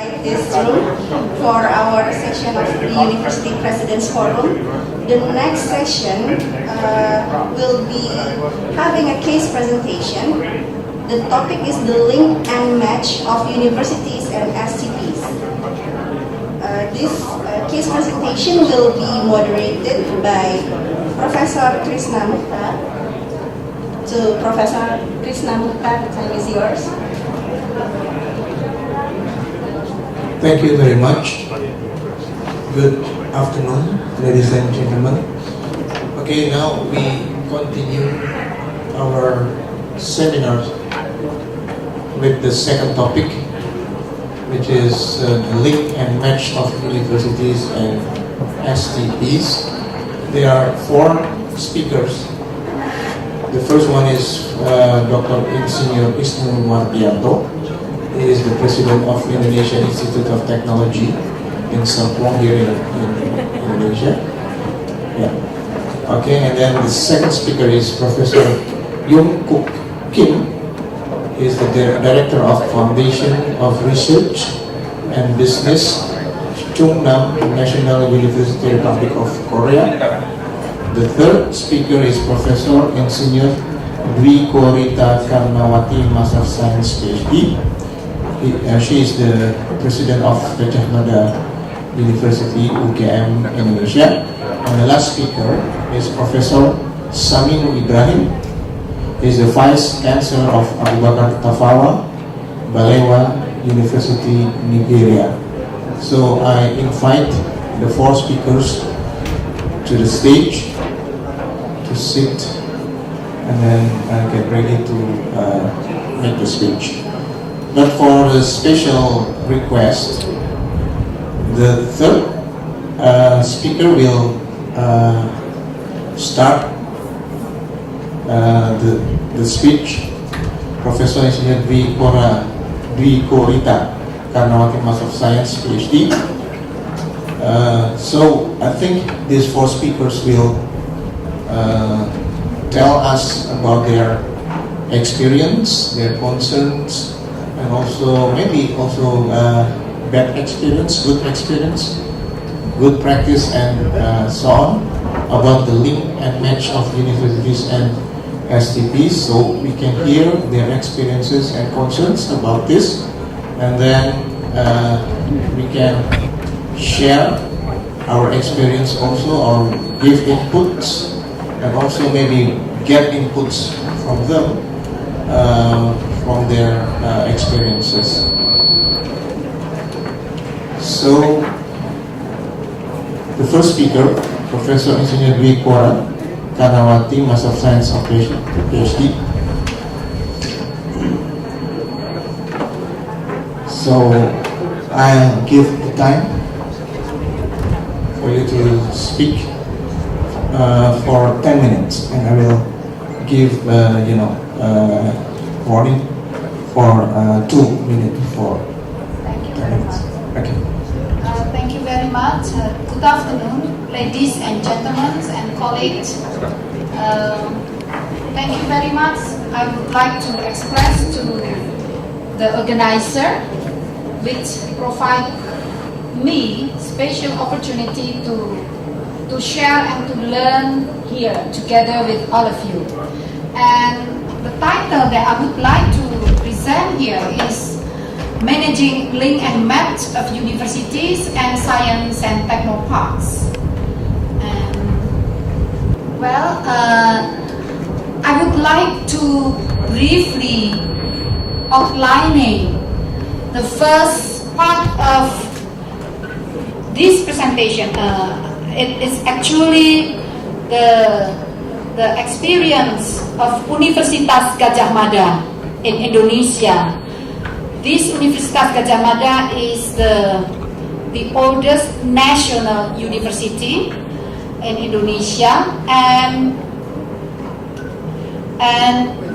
inside this room for our session of the University President's Forum. The next session will be having a case presentation. The topic is the link and match of universities and STPs. This case presentation will be moderated by Professor Krishna Mukhtar. So, Professor Krishna Mukhtar, the time is yours. Thank you very much. Good afternoon, ladies and gentlemen. Okay, now we continue our seminar with the second topic, which is the link and match of universities and STPs. There are 4 speakers. The first one is Dr. Insinyur Isnu Mardianto. He is the president of Indonesia Institute of Technology in Serpong here in Indonesia. Yeah. Okay, and then the second speaker is Professor Yung Kuk Kim. He is the director of Foundation of Research and Business, Chungnam National University, Republic of Korea. The third speaker is Professor Insinyur Dwi Korita Karnawati, Master of Science, PhD. She is the president of Gajah Mada University, UGM, Indonesia. And the last speaker is Professor Saminu Ibrahim. He is the Vice Chancellor of Abu Bakar Tafawa, Balewa University, Nigeria. So I invite the 4 speakers to the stage to sit and then get ready to make the speech. But for the special request, the third speaker will start the speech. Professor Insinyur Dwi Korita Karnawati, Master of Science, PhD. So I think these 4 speakers will tell us about their experience, their concerns, and also maybe bad experience, good practice, and so on about the link and match of universities and STPs. So we can hear their experiences and concerns about this, and then we can share our experience also, or give inputs, and also maybe get inputs from them, from their experiences. So the first speaker, Professor Insinyur Dwi Korita Karnawati, Master of Science of PhD. So I'll give the time for you to speak for 10 minutes, and I will give warning for 2 minutes for 10 minutes. Okay. Thank you very much. Good afternoon, ladies and gentlemen and colleagues. Thank you very much. I would like to express to the organizer, which provide me special opportunity to share and to learn here together with all of you. And the title that I would like to present here is Managing Link and Match of Universities and Science and Technoparks. I would like to briefly outlining the first part of this presentation. It is actually the experience of Universitas Gajah Mada in Indonesia. This Universitas Gajah Mada is the oldest national university in Indonesia, and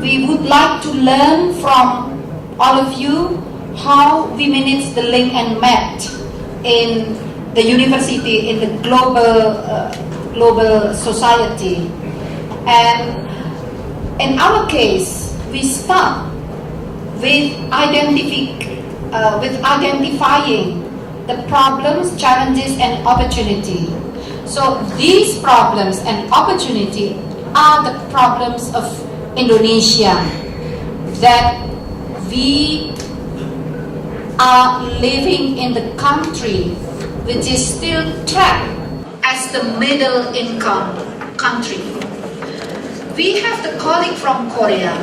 we would like to learn from all of you how we manage the link and match in the university, in the global society. And in our case, we start with with identifying the problems, challenges, and opportunity. So these problems and opportunity are the problems of Indonesia, that we are living in the country which is still trapped as the middle income country. We have the colleague from Korea.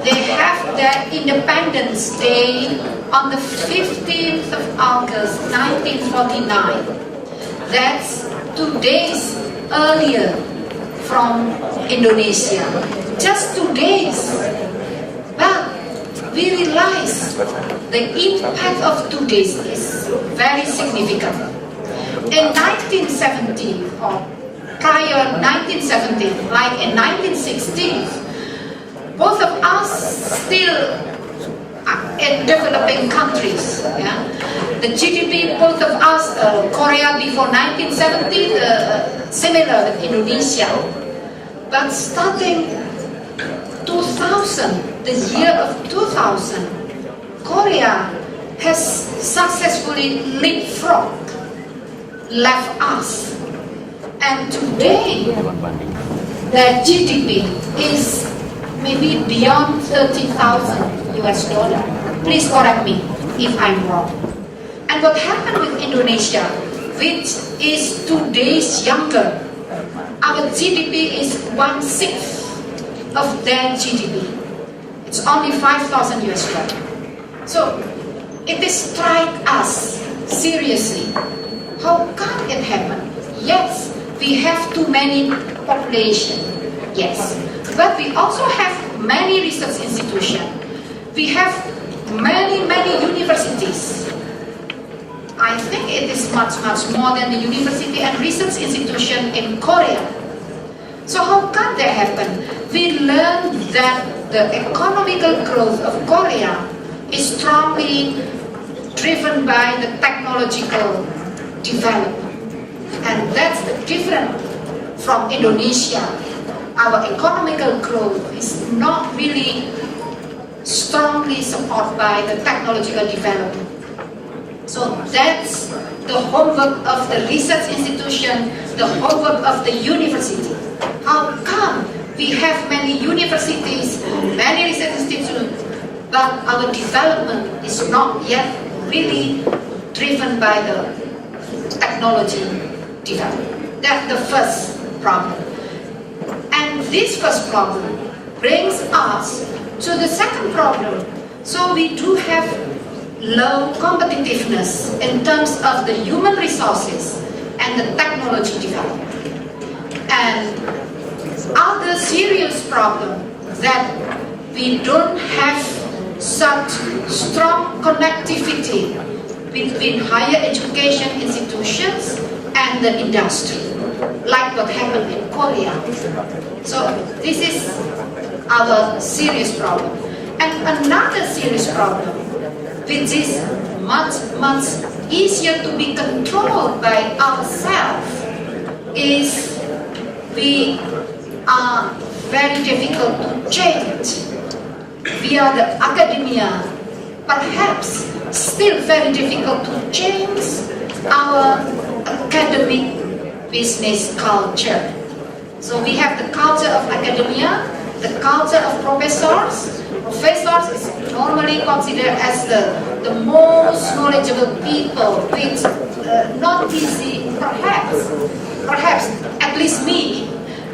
They have their Independence Day on the 15th of August 1949. That's 2 days earlier from Indonesia. Just 2 days. But we realize the impact of 2 days is very significant. In 1970 or prior 1970, like in 1960, both of us still in developing countries. Yeah? The GDP, both of us, Korea before 1970, similar with Indonesia. But starting 2000, the year of 2000, Korea has successfully leapfrogged, left us. And today, the GDP is maybe beyond 30,000 US dollar. Please correct me if I'm wrong. And what happened with Indonesia, which is 2 days younger, our GDP is 1/6 of their GDP. It's only 5,000 US dollar. So it is strike us seriously. How can it happen? Yes, we have too many population. Yes, but we also have many research institutions. We have many universities. I think it is much more than the university and research institution in Korea. So how can that happen? We learned that the economical growth of Korea is strongly driven by the technological development. And that's the different from Indonesia. Our economical growth is not really strongly supported by the technological development. So that's the homework of the research institution, the homework of the university. How come we have many universities, many research institutions, but our development is not yet really driven by the technology development? That's the first problem. And this first problem brings us to the second problem. So we do have low competitiveness in terms of the human resources and the technology development. And other serious problem that we don't have such strong connectivity between higher education institutions and the industry, like what happened in Korea. So this is our serious problem. And another serious problem, which is much easier to be controlled by ourselves, is we are very difficult to change. We are the academia, perhaps still very difficult to change our academic business culture. So we have the culture of academia, the culture of professors. Professors is normally considered as the most knowledgeable people, which not easy, perhaps, at least me,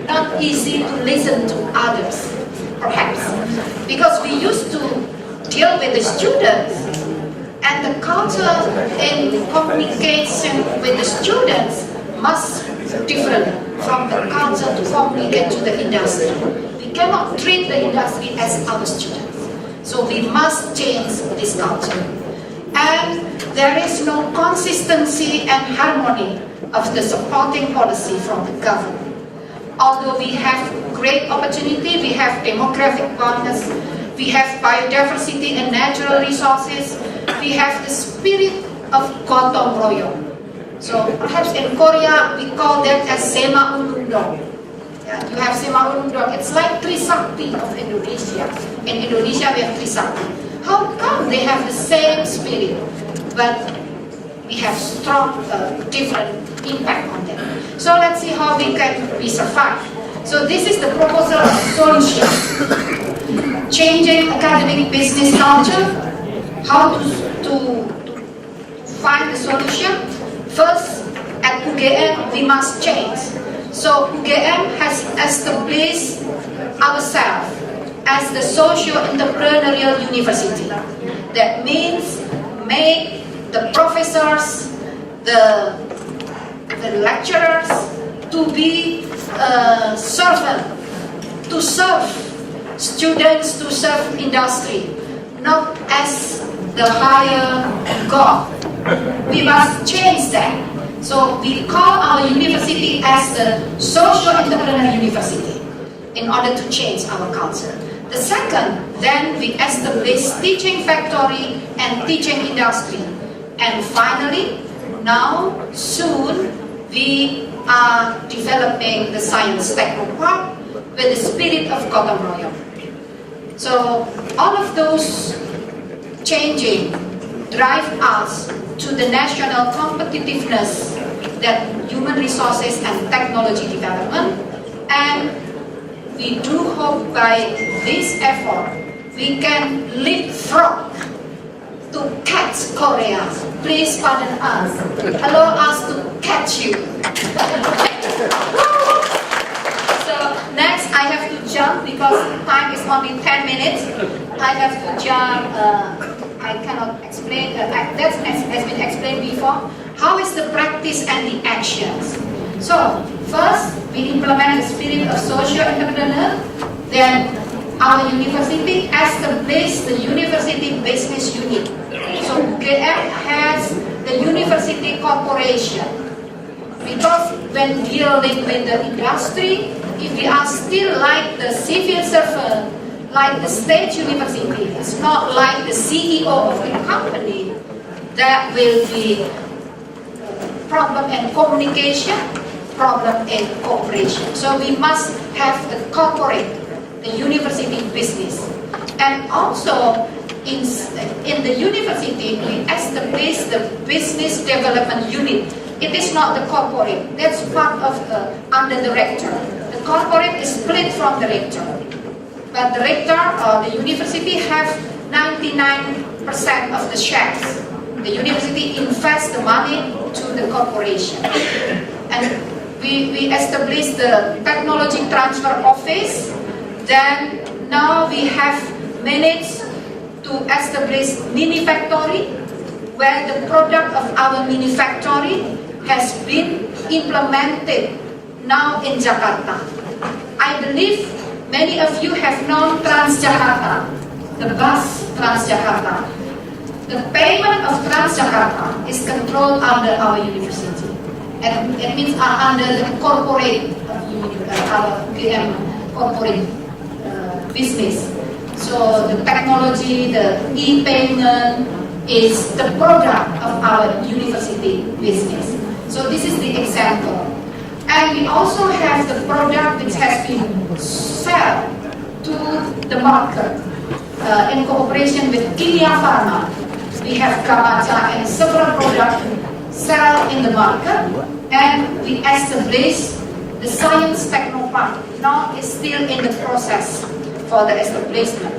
not easy to listen to others, perhaps. Because we used to deal with the students, and the culture in communication with the students must different from the culture to communicate to the industry. We cannot treat the industry as our students. So we must change this culture. And there is no consistency and harmony of the supporting policy from the government. Although we have great opportunity, we have demographic bonus, we have biodiversity and natural resources, we have the spirit of gotong royong. So perhaps in Korea we call that as Sema Unundong. Yeah, you have Sema Unundong. It's like Trisakti of Indonesia. In Indonesia we have Trisakti. How come they have the same spirit, but we have strong, different impact on them? So let's see how we survive. So this is the proposal of solution. Changing academic business culture. How to find the solution? First, at UGM, we must change. So UGM has established ourselves as the socio-entrepreneurial university. That means make the professors, the lecturers to be servant, to serve students, to serve industry, not as the higher God. We must change that. So we call our university as the socio-entrepreneurial university in order to change our culture. The second, then we establish teaching factory and teaching industry. And finally, now, soon, we are developing the science techno park with the spirit of gotong royong. So, all of those changing drive us to the national competitiveness, that human resources and technology development, and we do hope by this effort we can leapfrog to catch Korea. Please pardon us. Allow us to catch you. So next I have to jump because time is only 10 minutes. I have to jump. I cannot explain. That has been explained before. How is the practice and the actions? So first we implement the spirit of socio-entrepreneur. Then our university established the university business unit. So UGM has the university corporation. Because when dealing with the industry, if we are still like the civil servant, like the state university, it's not like the CEO of the company, that will be problem in communication, problem in cooperation. So we must have the corporate, the university business. And also in the university we establish the business development unit. It is not the corporate, that's part of the under the rector. The corporate is split from the rector. But the rector or the university have 99% of the shares. The university invests the money to the corporation. And we established the technology transfer office. Then now we have managed to establish mini factory, where the product of our mini factory has been implemented now in Jakarta. I believe many of you have known Transjakarta, the bus Transjakarta. The payment of Transjakarta is controlled under our university. And it means under the corporate of our UGM corporate business. So the technology, the e-payment is the product of our university business. So this is the example. And we also have the product which has been sold to the market in cooperation with Kimia Pharma. We have Gamacha and several products sell in the market, and we establish the science techno park. Now it's still in the process for the establishment.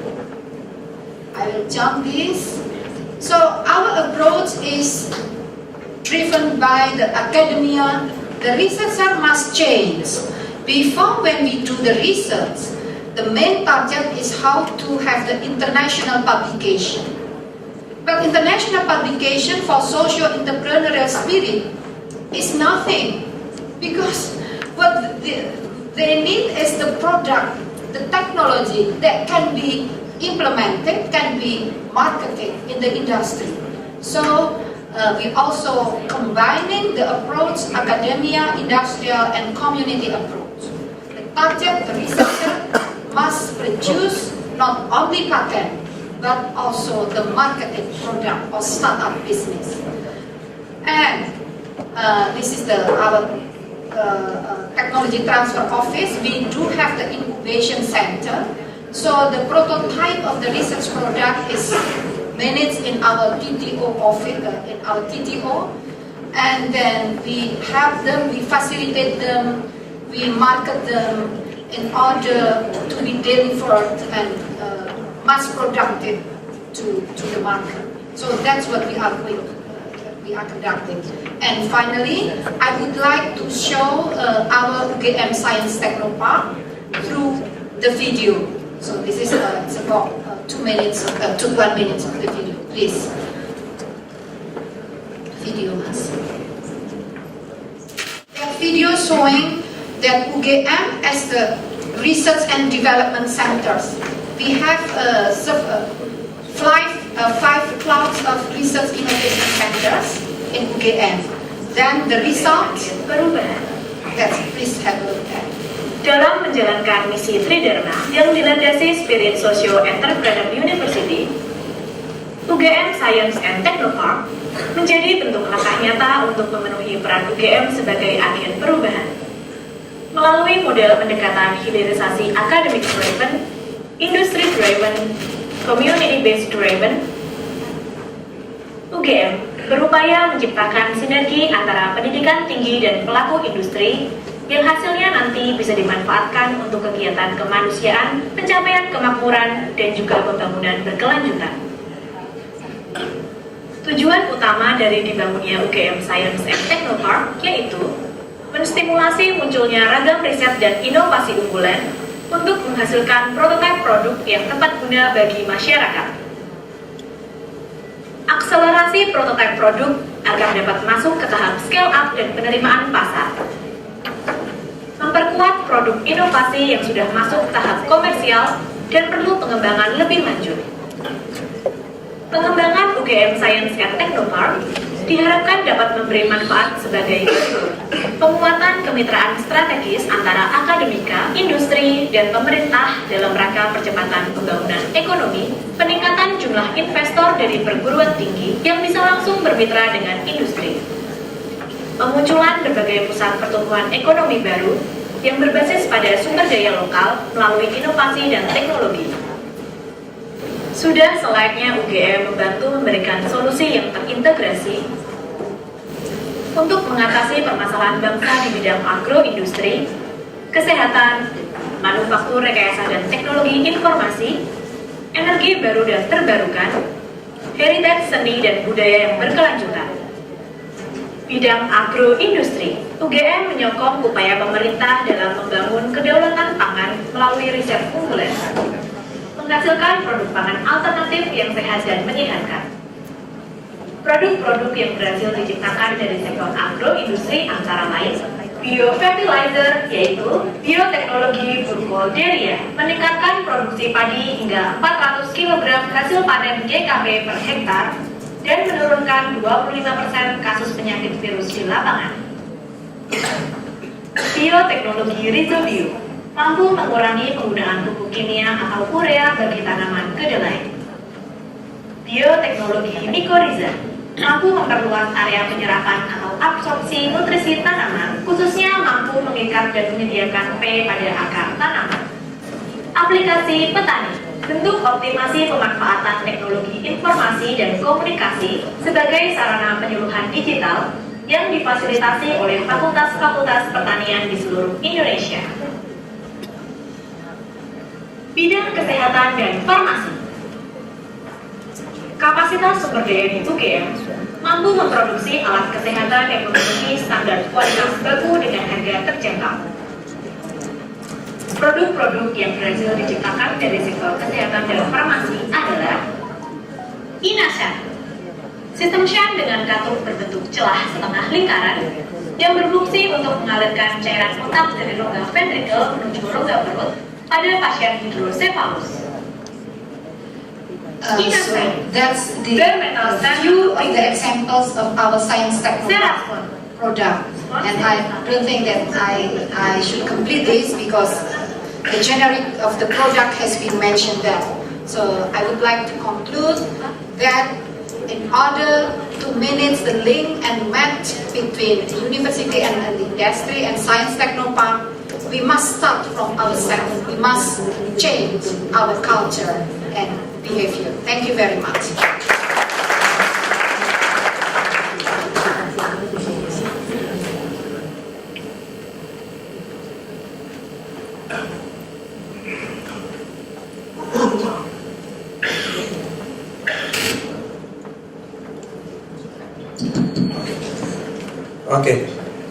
I will jump this. So our approach is driven by the academia. The researcher must change. Before, when we do the research, the main target is how to have the international publication. But international publication for socio-entrepreneurial spirit is nothing, because what they need is the product, the technology that can be implemented, can be marketed in the industry. So we also combining the approach academia, industrial, and community approach. The target, the researcher must produce not only patent, but also the marketed product or startup business. And this is our technology transfer office. We do have the incubation center So the prototype of the research product is managed in our TTO office, in our TTO, and then we have them, we facilitate them, we market them in order to be delivered and mass productive to the market. So that's what we are doing. We are conducting. And finally, I would like to show our UGM Science Technopark through the video. So this is it's about 2 minutes, 1 minute of the video. Please. Video, mas. That video showing that UGM as the research and development centers. We have five clouds of research innovation centers in UGM. Then the result, perubahan. Please have a look at. Dalam menjalankan misi Tridharma yang dilandasi spirit socio-entrepreneur University, UGM Science and Technopark menjadi bentuk langkah nyata untuk memenuhi peran UGM sebagai agen perubahan. Melalui model pendekatan hilirisasi academic driven, industry driven, community based driven, UGM berupaya menciptakan sinergi antara pendidikan tinggi dan pelaku industri yang hasilnya nanti bisa dimanfaatkan untuk kegiatan kemanusiaan, pencapaian kemakmuran, dan juga pembangunan berkelanjutan. Tujuan utama dari dibangunnya UGM Science and Technopark yaitu menstimulasi munculnya ragam riset dan inovasi unggulan untuk menghasilkan prototipe produk yang tepat guna bagi masyarakat. Akselerasi prototipe produk agar dapat masuk ke tahap scale up dan penerimaan pasar. Memperkuat produk inovasi yang sudah masuk tahap komersial dan perlu pengembangan lebih lanjut. Pengembangan UGM Science and Technopark diharapkan dapat memberi manfaat sebagai penguatan kemitraan strategis antara akademika, industri, dan pemerintah dalam rangka percepatan pembangunan ekonomi, peningkatan jumlah investor dari perguruan tinggi yang bisa langsung bermitra dengan industri, pemunculan berbagai pusat pertumbuhan ekonomi baru yang berbasis pada sumber daya lokal melalui inovasi dan teknologi. Sudah selayaknya UGM membantu memberikan solusi yang terintegrasi untuk mengatasi permasalahan bangsa di bidang agroindustri, kesehatan, manufaktur rekayasa dan teknologi informasi, energi baru dan terbarukan, heritage seni dan budaya yang berkelanjutan. Bidang agroindustri, UGM menyokong upaya pemerintah dalam membangun kedaulatan pangan melalui riset unggulan, menghasilkan produk pangan alternatif yang sehat dan menyehatkan. Produk-produk yang berhasil diciptakan dari sektor agroindustri antara lain biofertilizer, yaitu bioteknologi Burkholderia, meningkatkan produksi padi hingga 400 kg hasil panen GKP per hektar dan menurunkan 25% kasus penyakit virus di lapangan. Bioteknologi Rizobio mampu mengurangi penggunaan pupuk kimia atau urea bagi tanaman kedelai. Bioteknologi Mycorrhiza mampu memperluas area penyerapan atau absorpsi nutrisi tanaman, khususnya mampu mengikat dan menyediakan P pada akar tanaman. Aplikasi petani, bentuk optimasi pemanfaatan teknologi informasi dan komunikasi sebagai sarana penyuluhan digital yang difasilitasi oleh fakultas-fakultas pertanian di seluruh Indonesia. Bidang kesehatan dan farmasi. Kapasitas sumber daya di UGM mampu memproduksi alat kesehatan yang memenuhi standar kualitas baku dengan harga terjangkau. Produk-produk yang berhasil diciptakan dari sektor kesehatan dan farmasi adalah Inashan, sistem shunt dengan katup berbentuk celah setengah lingkaran yang berfungsi untuk mengalirkan cairan otak dari rongga ventrikel menuju rongga perut pada pasien hidrosefalus. So that's the few of the examples of our science technology product, and I don't think that I should complete this because the generic of the product has been mentioned there. So I would like to conclude that in order to manage the link and match between the university and the industry and science technopark, we must start from ourselves. We must change our culture and behavior. Thank you very much. Okay,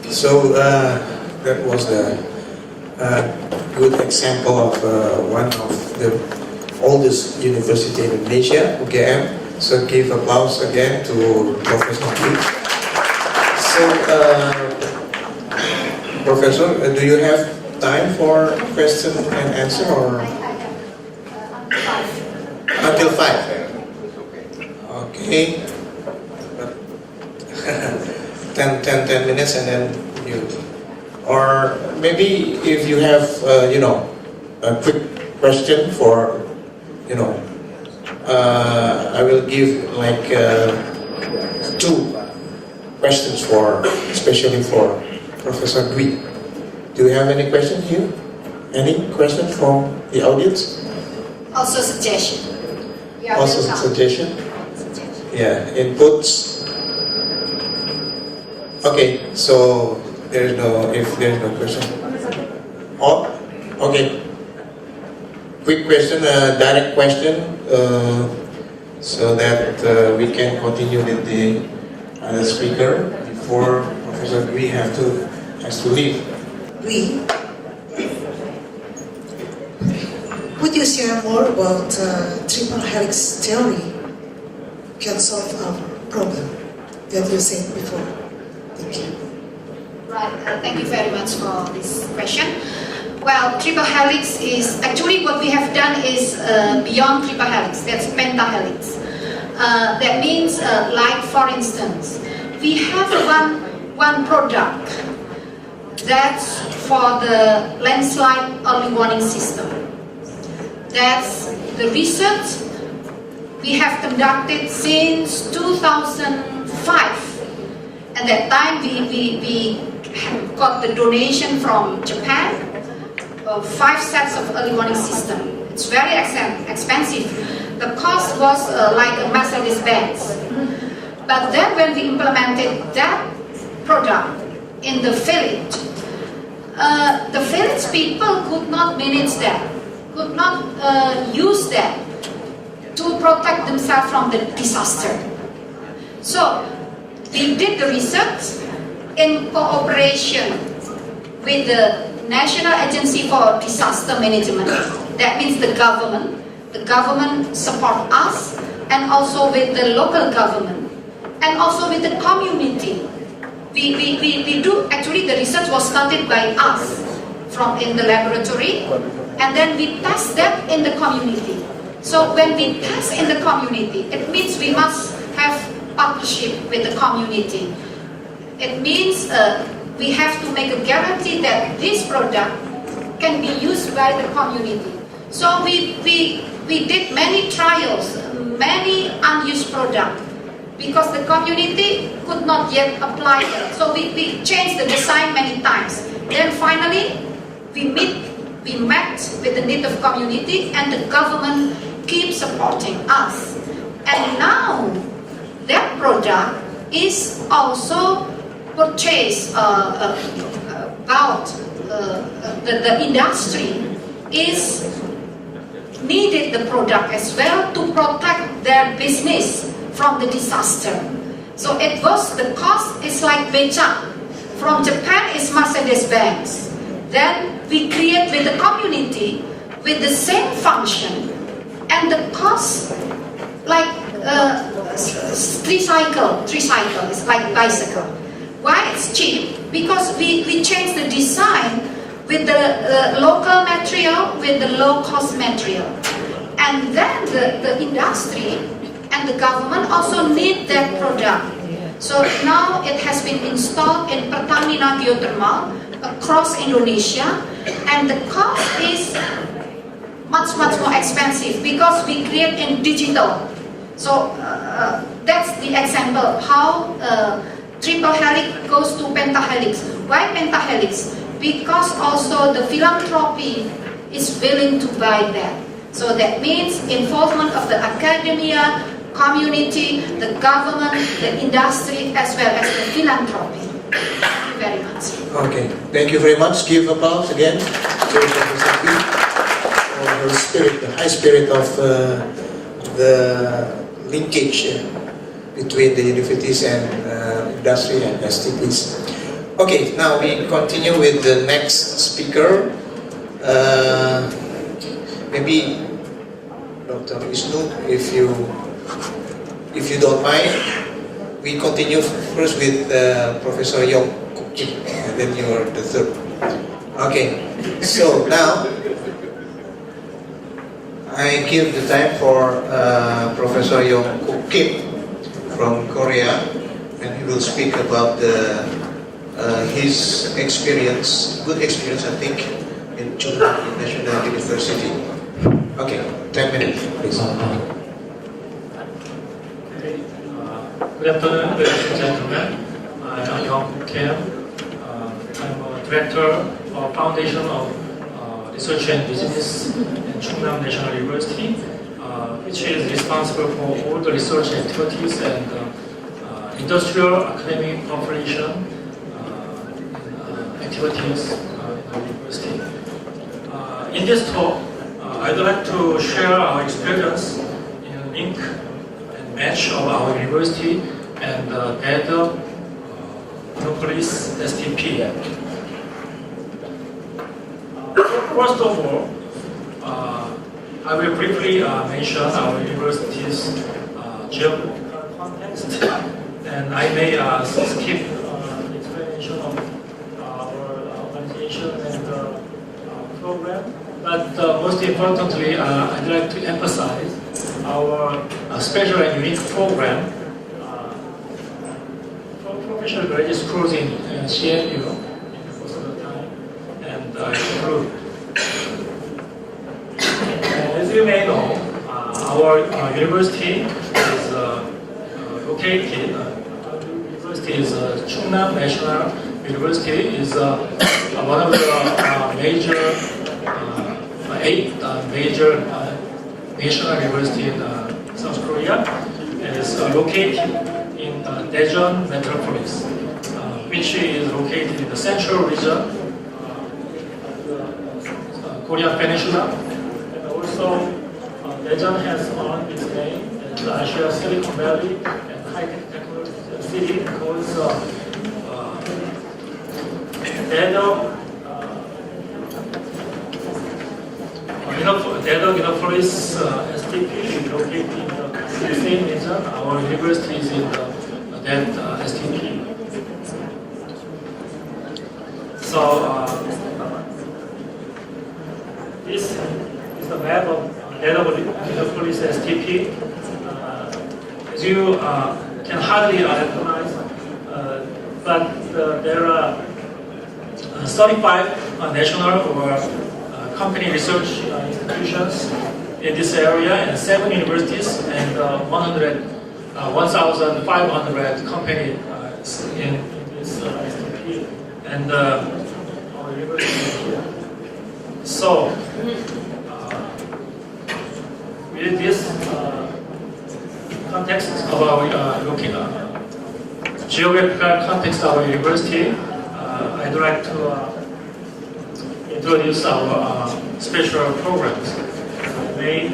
so that was a good example of one of the oldest university in Indonesia, UGM. So give applause again to Professor Lee. So, Professor, do you have time for question and answer or until 5? Okay. 10 minutes and then you, or maybe if you have a quick question for I will give like 2 questions for especially for Professor Dwi. Do you have any question here? Any question from the audience? Also suggestion. Also suggestion? Yeah, inputs. Okay, so if there's no question. Oh, okay. Quick question, direct question, so that we can continue with the other speaker before Professor Dwi has to leave. Dwi, would you share more about triple helix theory can solve our problem that you said before? Thank you. Right, thank you very much for this question. Well, triple helix is actually what we have done is beyond triple helix. That's pentahelix. That means, like for instance, we have one product that's for the landslide early warning system. That's the research we have conducted since 2005. At that time, we got the donation from Japan, 5 sets of early warning system. It's very expensive. The cost was like a Mercedes-Benz. But then when we implemented that product in the village people could not manage that, could not use that to protect themselves from the disaster. So we did the research in cooperation with the National Agency for Disaster Management. That means the government. The government support us, and also with the local government, and also with the community. We do, actually the research was started by us in the laboratory, and then we test that in the community. So when we test in the community, it means we must have partnership with the community. It means we have to make a guarantee that this product can be used by the community. So we did many trials, many unused products, because the community could not yet apply it. So we changed the design many times. Then finally, we met with the need of community, and the government keeps supporting us. And now, that product is also purchased about the industry is needed the product as well to protect their business from the disaster. So it was, the cost is like beca. From Japan is Mercedes-Benz. Then we create with the community with the same function, and the cost like tricycle is like bicycle. Why it's cheap? Because we change the design with the local material, with the low-cost material. And then the industry and the government also need that product. So now it has been installed in Pertamina Geothermal across Indonesia, and the cost is much more expensive because we create in digital. So that's the example how triple helix goes to pentahelix. Why pentahelix? because also the philanthropy is willing to buy that. So that means involvement of the academia, community, the government, the industry, as well as the philanthropy. Thank you very much. Okay, thank you very much. Give applause again to Professor P for her spirit, the high spirit of the linkage between the universities and industry and STPs. Okay, now we continue with the next speaker. Maybe Dr. Isnu, if you don't mind, we continue first with Professor Yong Kuk Kim, and then you are the third. Okay, so now I give the time for Professor Yong Kuk Kim from Korea, and he will speak about his experience, good experience, I think, in Chungnam National University. Okay, 10 minutes, please. Good afternoon, ladies and gentlemen. I'm Yong Kuk Kim. I'm a director of Foundation of Research and Business in Chungnam National University, which is responsible for all the research activities and industrial academic cooperation activities in the university. In this talk, I'd like to share our experience in link and match of our university and that of Police STP. First of all, I will briefly mention our university's geographical context, and I may skip the explanation of our organization and program. But most importantly, I'd like to emphasize our special and unique program for professional graduate schools in CNU most of the time, and improved. As you may know, our university is located. Our university is Chungnam National University. Is one of the major 8 major national university in South Korea. It is located in Daejeon metropolis, which is located in the central region of the Korean Peninsula. And also, Daejeon has earned its name as the Asia Silicon Valley and high-tech technology city because Daejeon Police STP is located in the same region. Our university is in that STP. So this is the map of Daejeon Police STP. As you can hardly recognize, but there are 35 national or company research institutions in this area, and 7 universities and 1,500 companies in this STP, and our university here. So, with this context of our geographical context of our university, I'd like to introduce our special programs. May,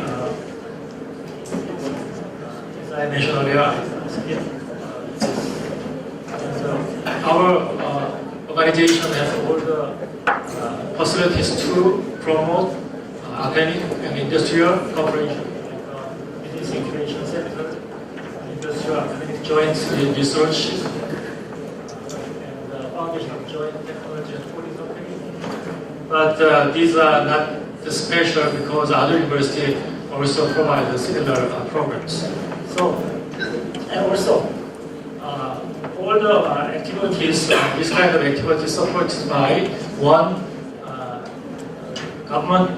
as I mentioned earlier, our organization has all the facilities to promote academic and industrial cooperation, like business incubation center, industrial academic joint research, and foundation of joint technology and policy company. But these are not special because other universities also provide similar programs. So, and also, all the activities, this kind of activity supported by one government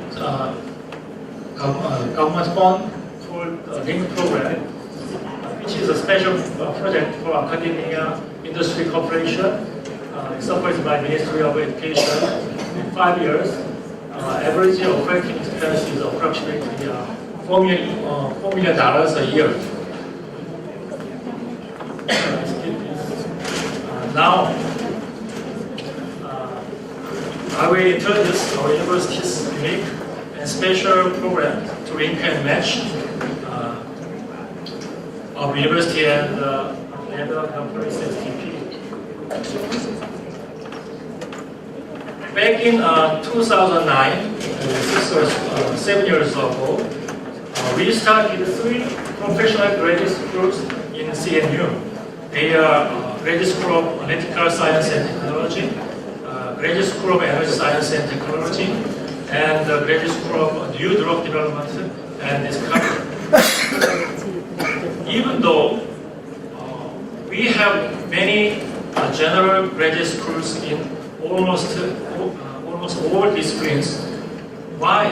fund called LINK program, which is a special project for academia industry cooperation, supported by Ministry of Education. In 5 years, average operating expense is approximately $4 million a year. Now, I will introduce our university's unique and special program to link and match our university and network conference STP. Back in 2009, 7 years ago, we started 3 professional graduate schools in CNU. They are Graduate School of Analytical Science and Technology, Graduate School of Energy Science and Technology, and the Graduate School of New Drug Development and Discovery. Even though we have many general graduate schools in almost all disciplines, why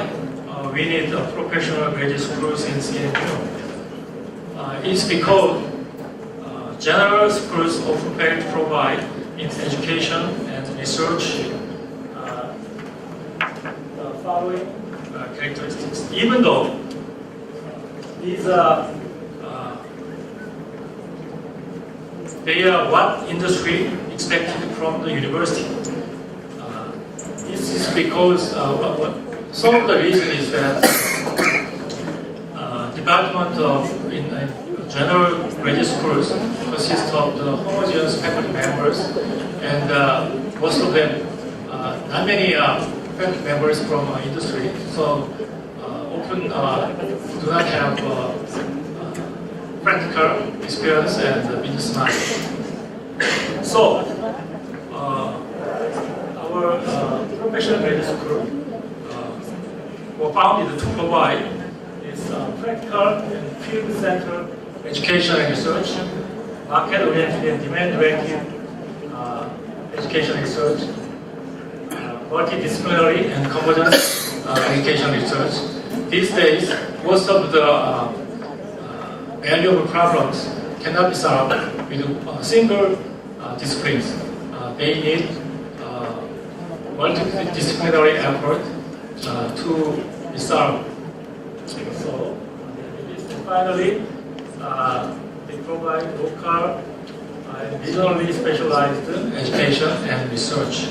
we need professional graduate schools in CNU? It's because general schools often fail to provide in education and research the following characteristics. Even though these they are what industry expected from the university. This is because some of the reason is that department of in general graduate schools consist of the homogeneous faculty members, and most of them, not many faculty members from industry, so often do not have practical experience and business knowledge. So, our professional graduate school were founded to provide this practical and field-centered education and research, market-oriented and demand-oriented education research, multidisciplinary and convergent education research. These days, most of the valuable problems cannot be solved with single disciplines. They need multidisciplinary effort to be solved. So, finally, they provide local and regionally specialized education and research.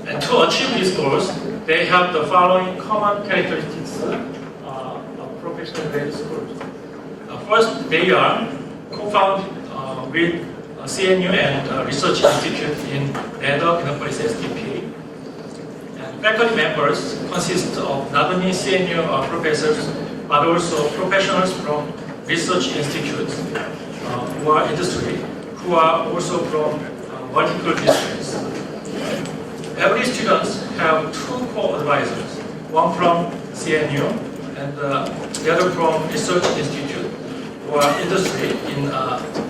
And to achieve these goals, they have the following common characteristics of professional graduate schools. First, they are co-founded with CNU and Research Institute in Netherlands, STP. And faculty members consist of not only CNU professors, but also professionals from research institutes who are industry, who are also from multiple disciplines. Every student have 2 co-advisors, one from CNU and the other from research institute or industry in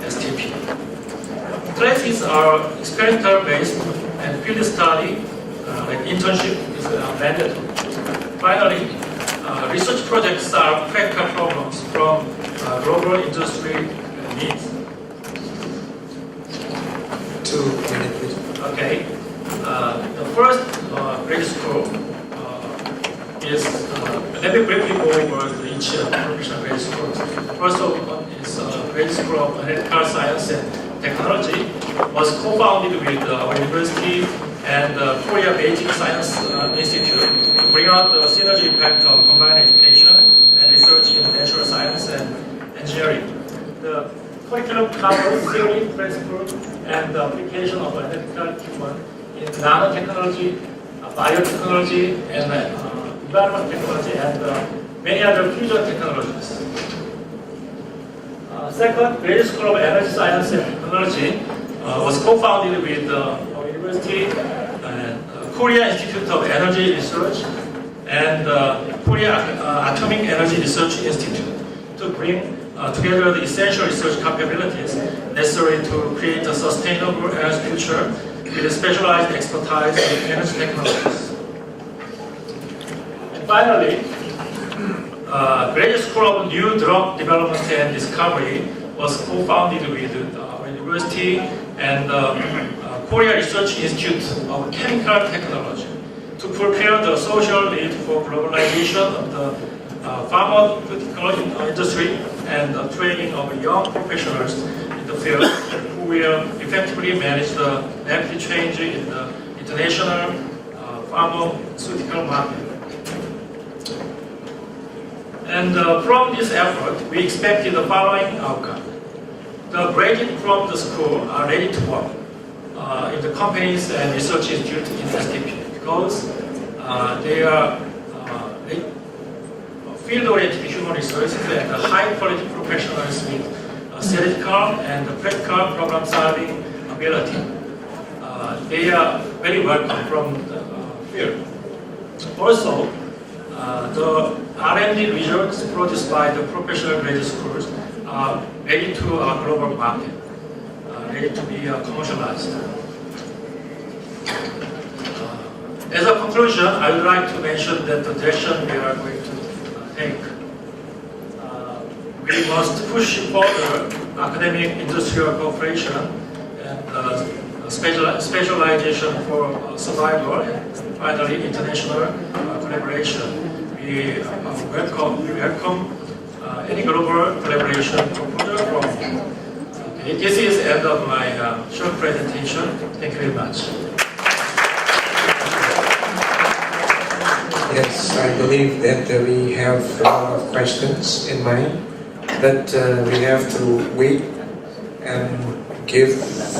STP. Classes are experimental based and field study, like internship, is mandatory. Finally, research projects are practical problems from global industry needs. 2 minutes, please. Okay. The first graduate school is, let me briefly go over each professional graduate school. First of all is Graduate School of Analytical Science and Technology, was co-founded with our university and Korea Beijing Science Institute to bring out the synergy impact of combined education and research in natural science and engineering. The curriculum covers theory, principle, and the application of analytical equipment in nanotechnology, biotechnology, and environment technology, and many other future technologies. Second, Graduate School of Energy Science and Technology was co-founded with our university and Korea Institute of Energy Research and Korea Atomic Energy Research Institute to bring together the essential research capabilities necessary to create a sustainable energy future with specialized expertise in energy technologies. And finally, Graduate School of New Drug Development and Discovery was co-founded with our university and Korea Research Institute of Chemical Technology to prepare the social need for globalization of the pharmaceutical industry and the training of young professionals in the field who will effectively manage the rapid change in the international pharmaceutical market. And from this effort, we expected the following outcome. The graduates from the school are ready to work in the companies and research institutes in SDP because they are field-oriented human resources and high-quality professionals with theoretical and practical problem-solving ability. They are very welcome from the field. Also, the R&D results produced by the professional graduate schools are ready to our global market, ready to be commercialized. As a conclusion, I would like to mention that the direction we are going to take. We must push further academic industrial cooperation and specialization for survival and finally international collaboration. We welcome any global collaboration proposal from. Okay, this is the end of my short presentation. Thank you very much. Yes, I believe that we have a lot of questions in mind, but we have to wait and give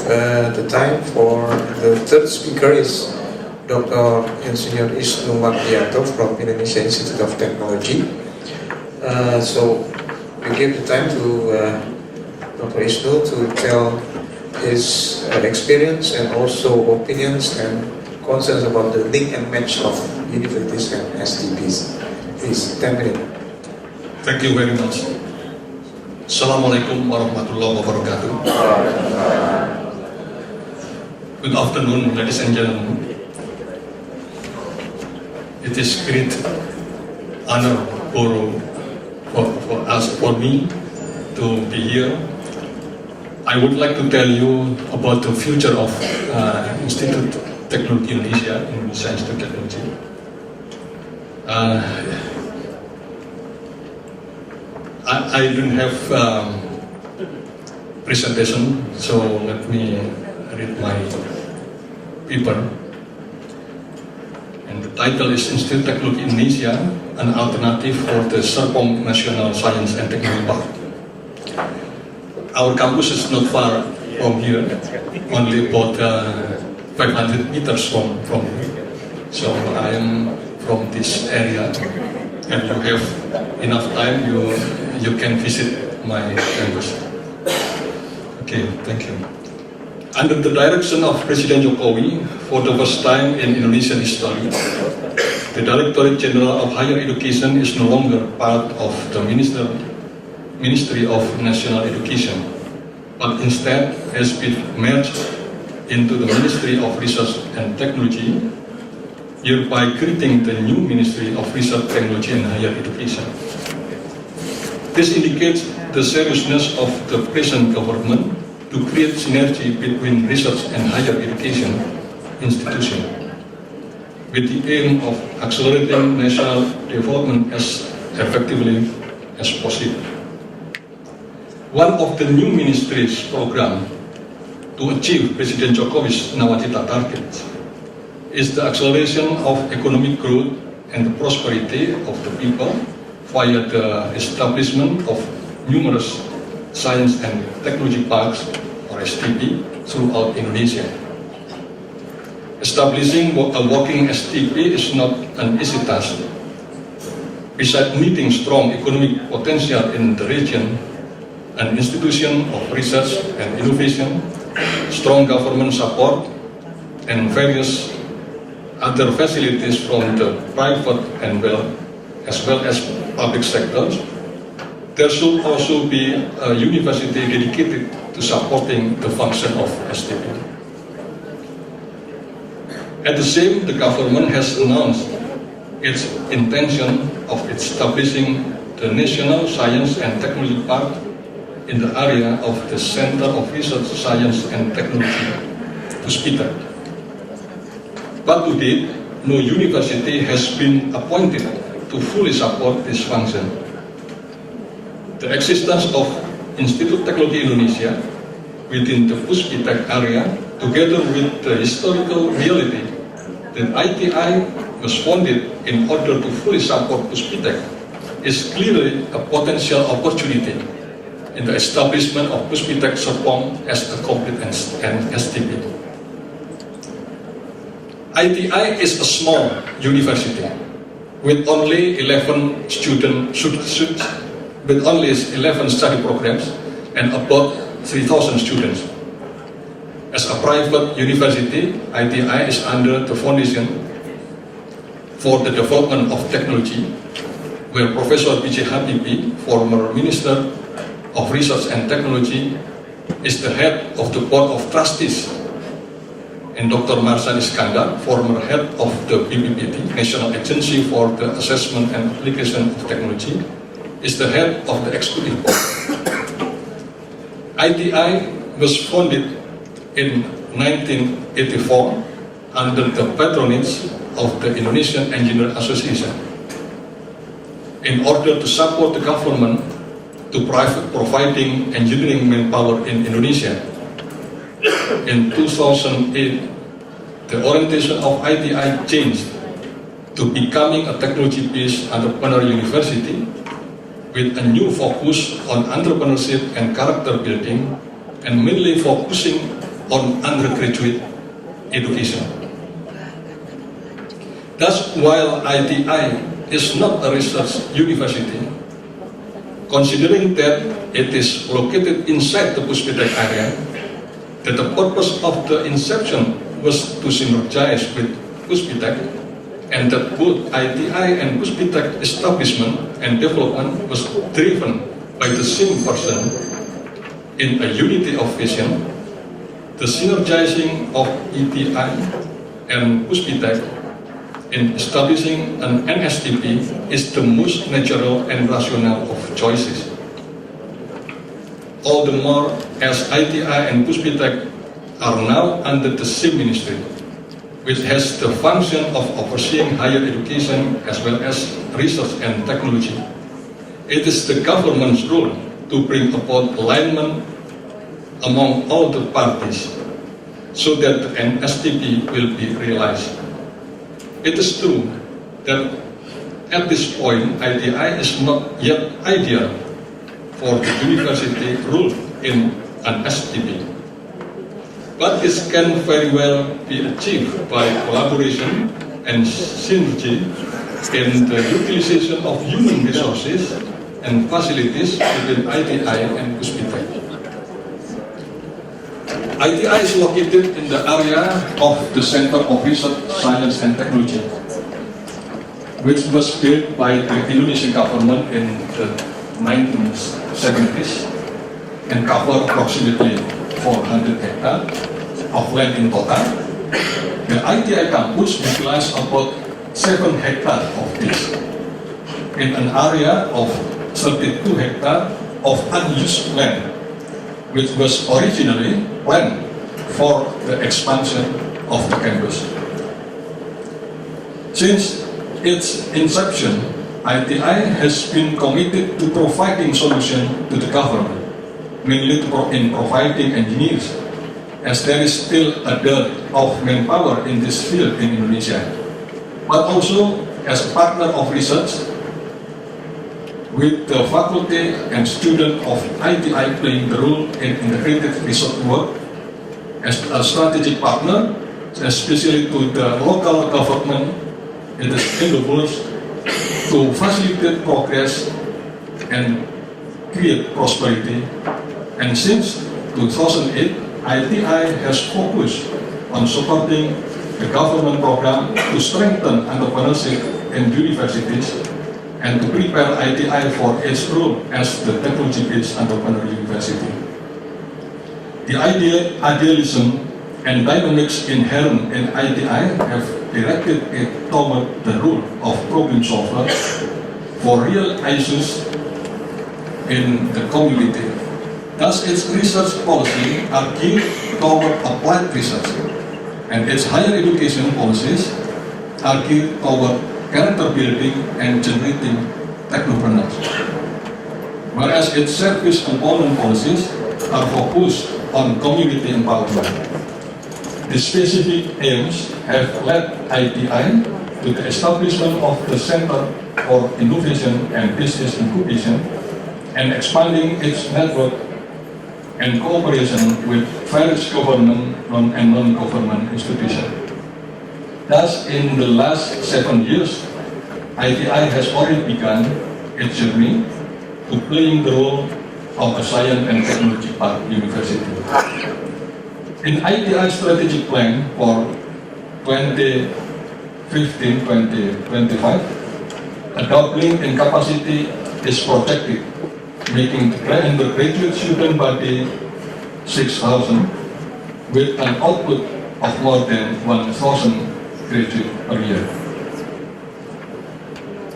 the time for the third speaker is Dr. Ingenieur Isnu Mardianto from Indonesia Institute of Technology. So we give the time to Dr. Isnu to tell his experience and also opinions and concerns about the link and match of universities and STPs. Please, 10 minutes. Thank you very much. Assalamualaikum warahmatullahi wabarakatuh. Good afternoon, ladies and gentlemen. It is great honor for me to be here. I would like to tell you about the future of Institute Technology Indonesia, Indonesia Institute Technology. I don't have presentation, so let me read my paper. And the title is Institute Technology Indonesia, an alternative for the Serpong National Science and Technology Park. Our campus is not far from here, only about 500 meters from here. So I am from this area, and you have enough time, you can visit my campus. Okay, thank you. Under the direction of President Jokowi, for the first time in Indonesian history, the Directorate General of Higher Education is no longer part of the Ministry of National Education, but instead has been merged into the Ministry of Research and Technology, hereby creating the new Ministry of Research, Technology and Higher Education. This indicates the seriousness of the present government to create synergy between research and higher education institutions, with the aim of accelerating national development as effectively as possible. One of the new ministry's program to achieve President Jokowi's Nawacita targets is the acceleration of economic growth and the prosperity of the people via the establishment of numerous science and technology parks, or STP, throughout Indonesia. Establishing a working STP is not an easy task. Besides meeting strong economic potential in the region, an institution of research and innovation, strong government support, and various other facilities from the private and as well as public sectors, there should also be a university dedicated to supporting the function of STP. At the same, the government has announced its intention of establishing the National Science and Technology Park in the area of the Center of Research, Science and Technology, Puspita. But to date, no university has been appointed to fully support this function. The existence of Institute Teknologi Indonesia within the Puspita area, together with the historical reality that ITI was founded in order to fully support Puspita, is clearly a potential opportunity in the establishment of Puspita Serpong as a complete STP. ITI is a small university with only 11 study programs and about 3,000 students. As a private university, ITI is under the Foundation for the Development of Technology, where Professor B.J. Habibie, former Minister of Research and Technology, is the head of the Board of Trustees, and Dr. Marsan Iskandar, former head of the BPPT, National Agency for the Assessment and Application of Technology, is the head of the Executive Board. ITI was founded in 1984 under the patronage of the Indonesian Engineer Association in order to support the government to providing engineering manpower in Indonesia. In 2008, the orientation of ITI changed to becoming a technology-based entrepreneurial university with a new focus on entrepreneurship and character building, and mainly focusing on undergraduate education. Thus, while ITI is not a research university, considering that it is located inside the Puspita area, that the purpose of the inception was to synergize with Puspita, and that both ITI and Puspita establishment and development was driven by the same person in a unity of vision. The synergizing of ITI and Puspita in establishing an NSTP is the most natural and rational of choices. All the more as ITI and Puspita are now under the same ministry, which has the function of overseeing higher education as well as research and technology. It is the government's role to bring about alignment among all the parties so that the NSTP will be realized. It is true that at this point, ITI is not yet ideal for the university role in an STP. But this can very well be achieved by collaboration and synergy in the utilization of human resources and facilities within ITI and Puspita. ITI is located in the area of the Center of Research, Science and Technology, which was built by the Indonesian government in the 1970s and covered approximately 400 hectares of land in total. The ITI campus utilized about 7 hectares of this in an area of 32 hectares of unused land, which was originally planned for the expansion of the campus. Since its inception, ITI has been committed to providing solutions to the government, mainly in providing engineers, as there is still a dearth of manpower in this field in Indonesia, but also as a partner of research, with the faculty and students of ITI playing the role in integrated research work as a strategic partner, especially to the local government. It is endeavors to facilitate progress and create prosperity. And since 2008, ITI has focused on supporting the government program to strengthen entrepreneurship in universities and to prepare ITI for its role as the technology-based entrepreneurial university. The idealism and dynamics inherent in ITI have directed it toward the role of problem solver for real issues in the community Thus, its research policy are geared toward applied research, and its higher education policies are geared toward character building and generating technopreneurs. Whereas its service component policies are focused on community empowerment. The specific aims have led ITI to the establishment of the Center for Innovation and Business Incubation and expanding its network and cooperation with various government and non-government institutions. Thus, in the last 7 years, ITI has already begun its journey to playing the role of a science and technology park university. In ITI's strategic plan for 2015-2025, a doubling in capacity is projected, making the undergraduate student body 6,000 with an output of more than 1,000 graduates per year.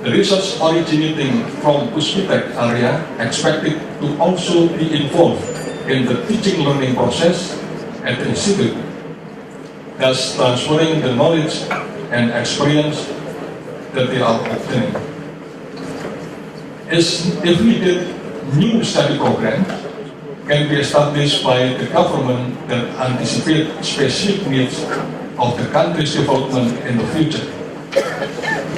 The research originating from Puspitek area expected to also be involved in the teaching learning process at the institute, thus transferring the knowledge and experience that they are obtaining. If needed, new study programs can be established by the government that anticipate specific needs of the country's development in the future.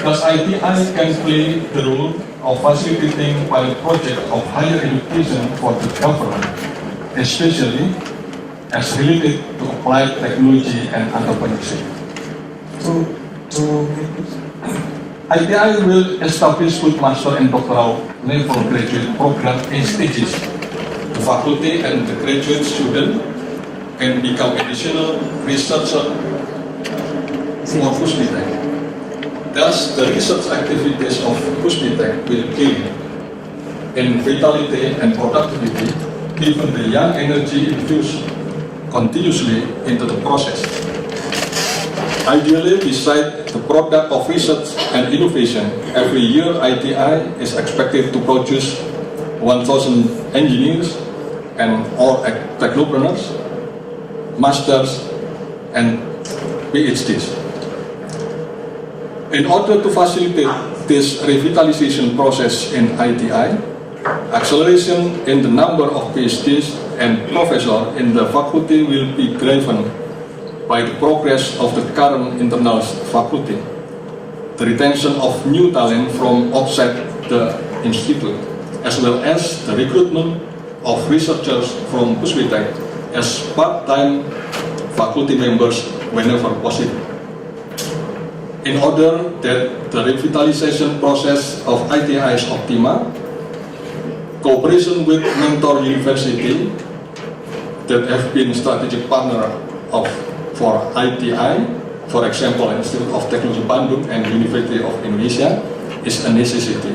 Thus, ITI can play the role of facilitating pilot projects of higher education for the government, especially as related to applied technology and entrepreneurship. ITI will establish good master and doctoral level graduate program in stages. The faculty and the graduate student can become additional researchers for Puspitek. Thus, the research activities of Puspitek will gain in vitality and productivity given the young energy infused continuously into the process. Ideally, beside the product of research and innovation, every year ITI is expected to produce 1,000 engineers and all technopreneurs, masters, and PhDs. In order to facilitate this revitalization process in ITI, acceleration in the number of PhDs and professors in the faculty will be driven by the progress of the current internal faculty, the retention of new talent from outside the institute, as well as the recruitment of researchers from Puspitek as part-time faculty members whenever possible. In order that the revitalization process of ITI is optimal, cooperation with mentor university that have been strategic partner for ITI, for example, Institute of Technology Bandung and University of Indonesia, is a necessity.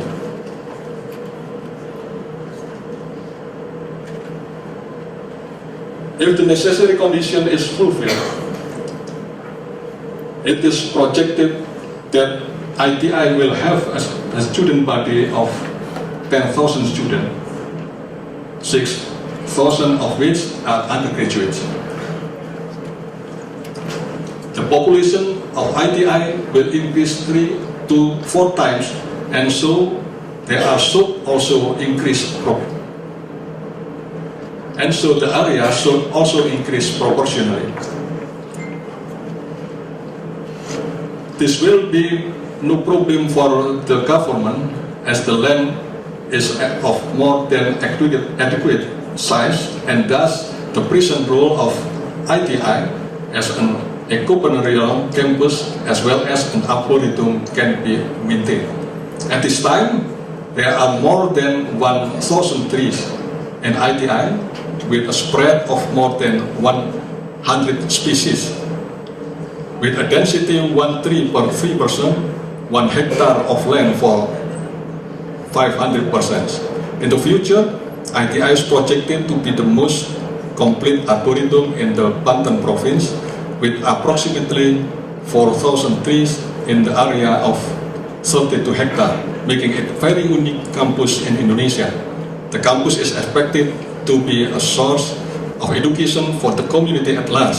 If the necessary condition is fulfilled, it is projected that ITI will have a student body of 10,000 students, 6,000 of which are undergraduates. The population of ITI will increase 3 to 4 times, and so there should also increase and so the area should also increase proportionally. This will be no problem for the government as the land is of more than adequate size, and thus the present role of ITI as an entrepreneurial campus as well as an arboretum can be maintained. At this time, there are more than 1,000 trees in ITI with a spread of more than 100 species. With a density 1 tree per 3 person, 1 hectare of land for 500 persons. In the future, ITI is projected to be the most complete arboretum in the Banten province, with approximately 4,000 trees in the area of 32 hectares, making it a very unique campus in Indonesia. The campus is expected to be a source of education for the community at large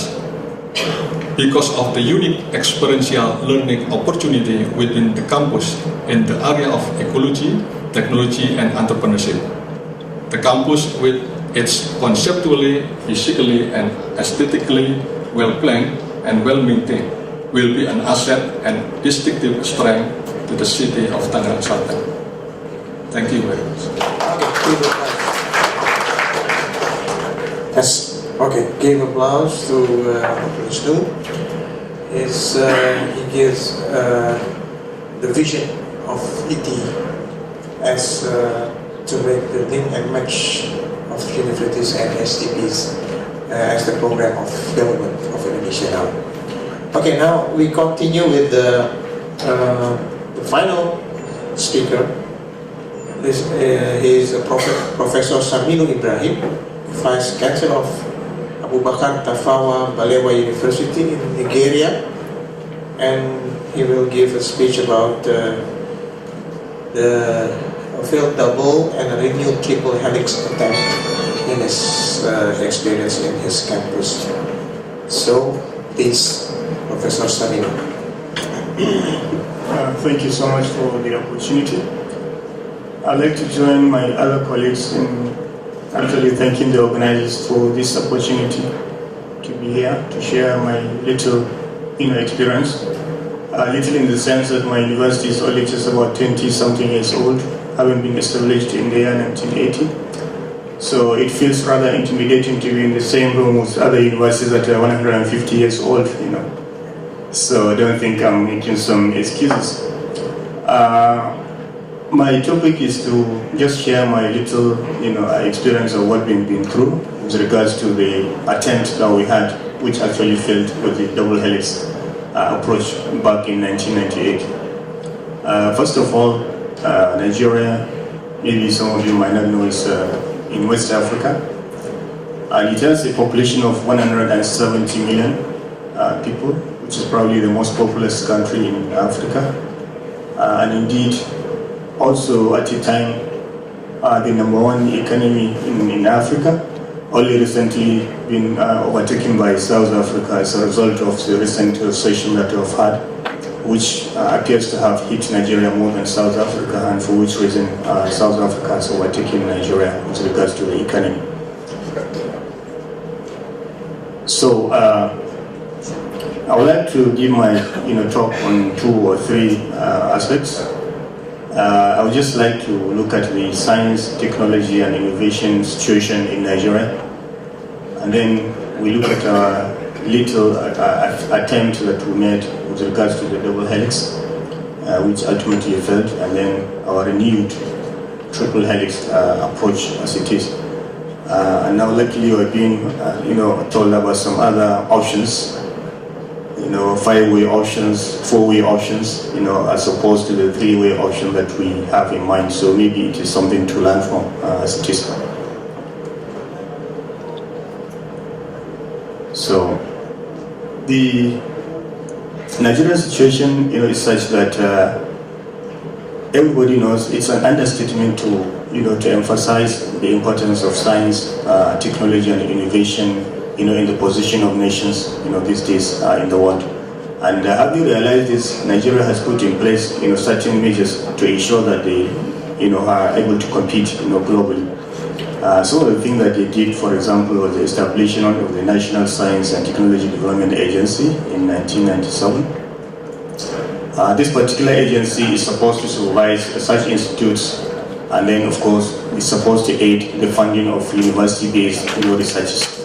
because of the unique experiential learning opportunity within the campus in the area of ecology, technology, and entrepreneurship. The campus, with its conceptually, physically, and aesthetically well-planned and well-maintained, will be an asset and distinctive strength to the city of Tangerang, Selatan. Thank you very much. Yes. Okay, give applause to Wisnu. He gives the vision of ET as to make the link and match of universities and STPs as the program of government of Indonesia now. Okay, now we continue with the final speaker. He is Professor Saminu Ibrahim, Vice Chancellor of Abu Bakar Tafawa Balewa University in Nigeria, and he will give a speech about the failed double and a renewed triple helix attempt in his experience in his campus. So, please, Professor Saminu. Thank you so much for the opportunity. I'd like to join my other colleagues in actually thanking the organizers for this opportunity to be here to share my little experience. Little in the sense that my university is only just about 20-something years old, having been established in the year 1980. So it feels rather intimidating to be in the same room with other universities that are 150 years old, So I don't think I'm making some excuses. My topic is to just share my little, experience of what we've been through with regards to the attempt that we had, which actually failed with the double helix approach back in 1998. First of all, Nigeria, maybe some of you might not know, is in West Africa, and it has a population of 170 million people, which is probably the most populous country in Africa, and indeed also at the time the number one economy in Africa, only recently been overtaken by South Africa as a result of the recent recession that we've had, which appears to have hit Nigeria more than South Africa, and for which reason South Africa has overtaken Nigeria with regards to the economy. So I would like to give my talk on 2 or 3 aspects. I would just like to look at the science, technology, and innovation situation in Nigeria, and then we look at our little attempt that we made with regards to the double helix, which ultimately failed, and then our renewed triple helix approach as it is. And now luckily we're being told about some other options, 5-way options, 4-way options, as opposed to the 3-way option that we have in mind. So maybe it is something to learn from as it is. So the Nigerian situation, is such that everybody knows it's an understatement to emphasize the importance of science, technology, and innovation, in the position of nations, these days in the world. And have you realized this? Nigeria has put in place, certain measures to ensure that they, are able to compete, globally. Some of the things that they did, for example, was the establishment of the National Science and Technology Development Agency in 1997. This particular agency is supposed to supervise such institutes, and then, of course, is supposed to aid the funding of university-based research.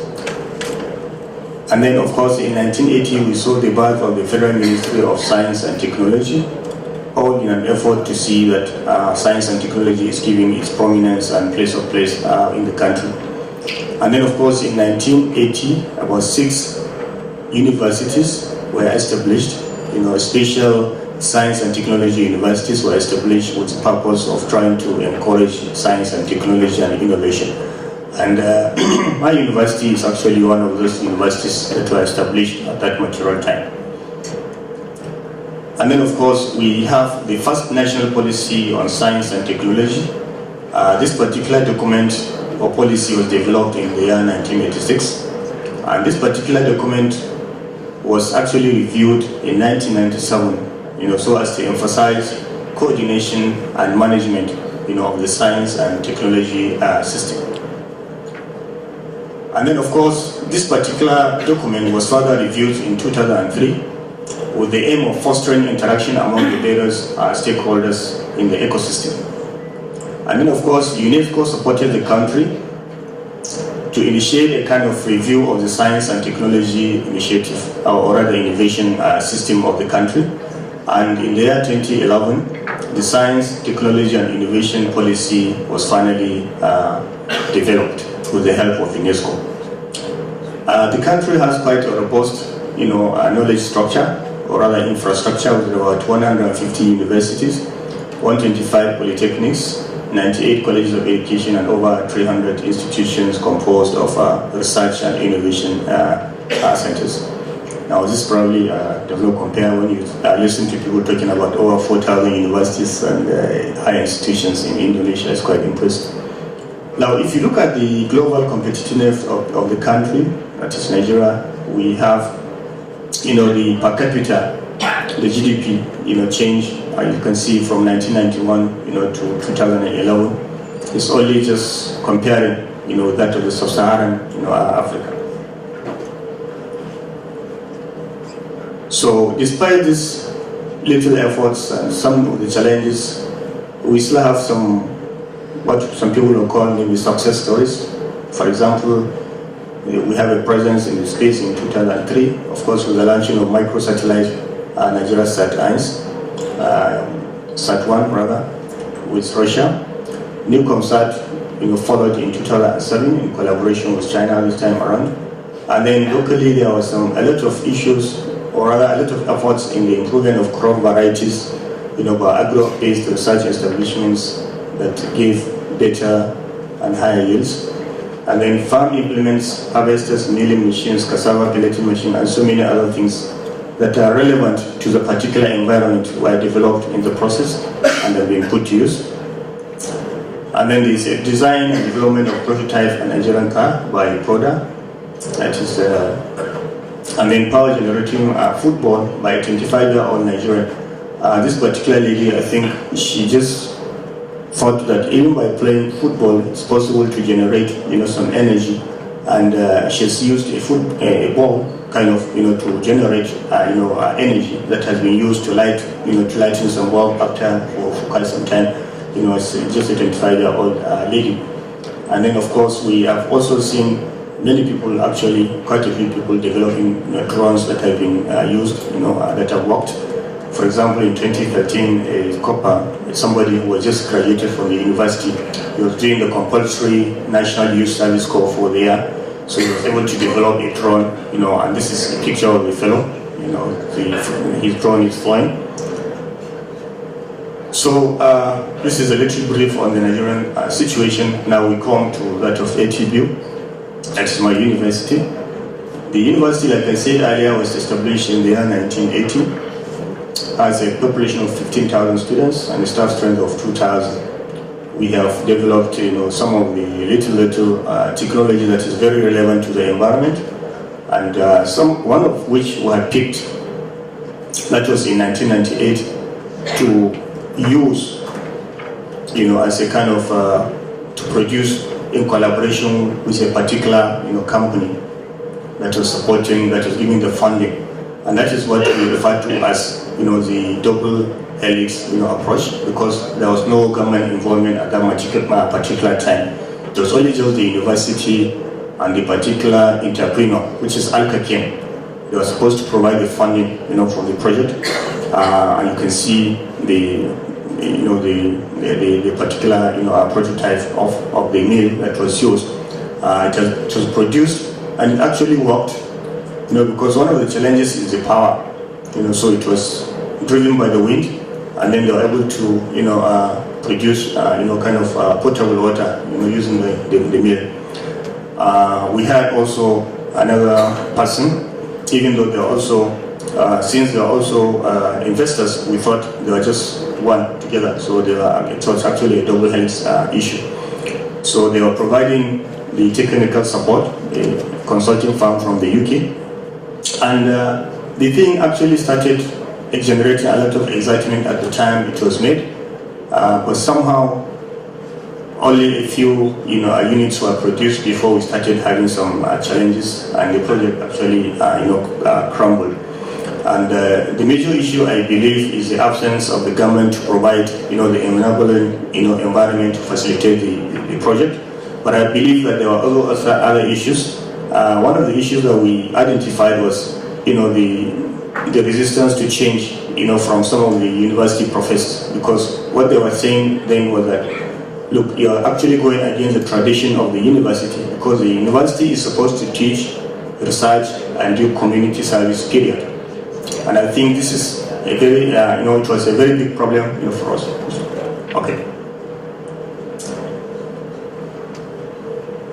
And then, of course, in 1980, we saw the birth of the Federal Ministry of Science and Technology, all in an effort to see that science and technology is giving its prominence and place in the country. And then, of course, in 1980, about 6 universities were established, special science and technology universities were established with the purpose of trying to encourage science and technology and innovation. And my university is actually one of those universities that were established at that material time. And then, of course, we have the first national policy on science and technology. This particular document or policy was developed in the year 1986. And this particular document was actually reviewed in 1997, so as to emphasize coordination and management, of the science and technology system. And then, of course, this particular document was further reviewed in 2003 with the aim of fostering interaction among the various stakeholders in the ecosystem. And then, of course, UNESCO supported the country to initiate a kind of review of the science and technology initiative, or rather innovation system of the country. And in the year 2011, the Science, Technology and Innovation Policy was finally developed with the help of UNESCO. The country has quite a robust, knowledge structure, or rather infrastructure, with about 150 universities, 125 polytechnics, 98 colleges of education, and over 300 institutions composed of research and innovation centers. Now, this probably does not compare when you listen to people talking about over 4,000 universities and higher institutions in Indonesia. It's quite impressive. Now, if you look at the global competitiveness of the country, that is Nigeria, we have, the per capita, the GDP, change. You can see from 1991, to 2011. It's only just comparing, that of the sub-Saharan, Africa. So, despite these little efforts and some of the challenges, we still have some, what some people will call maybe success stories. For example, we have a presence in the space in 2003, of course, with the launching of microsatellite Nigeria Sat-1 rather, with Russia. Newcomsat, followed in 2007 in collaboration with China this time around. And then locally there was a lot of issues, or rather a lot of efforts in the improvement of crop varieties, by agro-based research establishments that give better and higher yields. And then farm implements, harvesters, milling machines, cassava pelleting machine, and so many other things that are relevant to the particular environment were developed in the process and have been put to use. And then there's a design and development of prototype and Nigerian car by Proda. That is, and then power generating football by a 25-year-old Nigerian. This particular lady, I think, she just thought that even by playing football, it's possible to generate, some energy. And she's used a ball, kind of, to generate, energy that has been used to light, to lighten some bulb after for quite some time. It's just a 25-year-old lady. And then, of course, we have also seen many people, actually, quite a few people developing drones that have been used, that have worked. For example, in 2013, a copper, somebody who was just graduated from the university, he was doing the compulsory National Youth Service Corps for the year. So he was able to develop a drone, and this is a picture of the fellow, his drone is flying. So this is a little brief on the Nigerian situation. Now we come to that of ATBU, that's my university. The university, like I said earlier, was established in the year 1980. Has a population of 15,000 students and a staff strength of 2,000. We have developed, some of the little technology that is very relevant to the environment, and one of which we had picked, that was in 1998, to use, as a kind of to produce in collaboration with a particular, company that was supporting, that was giving the funding, and that is what we refer to as, the double helix, approach, because there was no government involvement at that particular time. It was only just the university and the particular entrepreneur, which is Alcakem. They were supposed to provide the funding, for the project, and you can see the particular, prototype of the mill that was used. It was produced, and it actually worked, because one of the challenges is the power, so it was driven by the wind, and then they were able to, produce, kind of potable water, using the mill. We had also another person, even though they're also, since they're also investors, we thought they were just one together, so it was actually a double helix issue. So they were providing the technical support, a consulting firm from the UK. And the thing actually started generating a lot of excitement at the time it was made, but somehow only a few units were produced before we started having some challenges, and the project actually crumbled. And the major issue, I believe, is the absence of the government to provide the enabling environment to facilitate the project. But I believe that there were also other issues. One of the issues that we identified was the resistance to change from some of the university professors, because what they were saying then was that, look, you are actually going against the tradition of the university, because the university is supposed to teach, research, and do community service, period. And I think this is a very, it was a very big problem for us. Okay.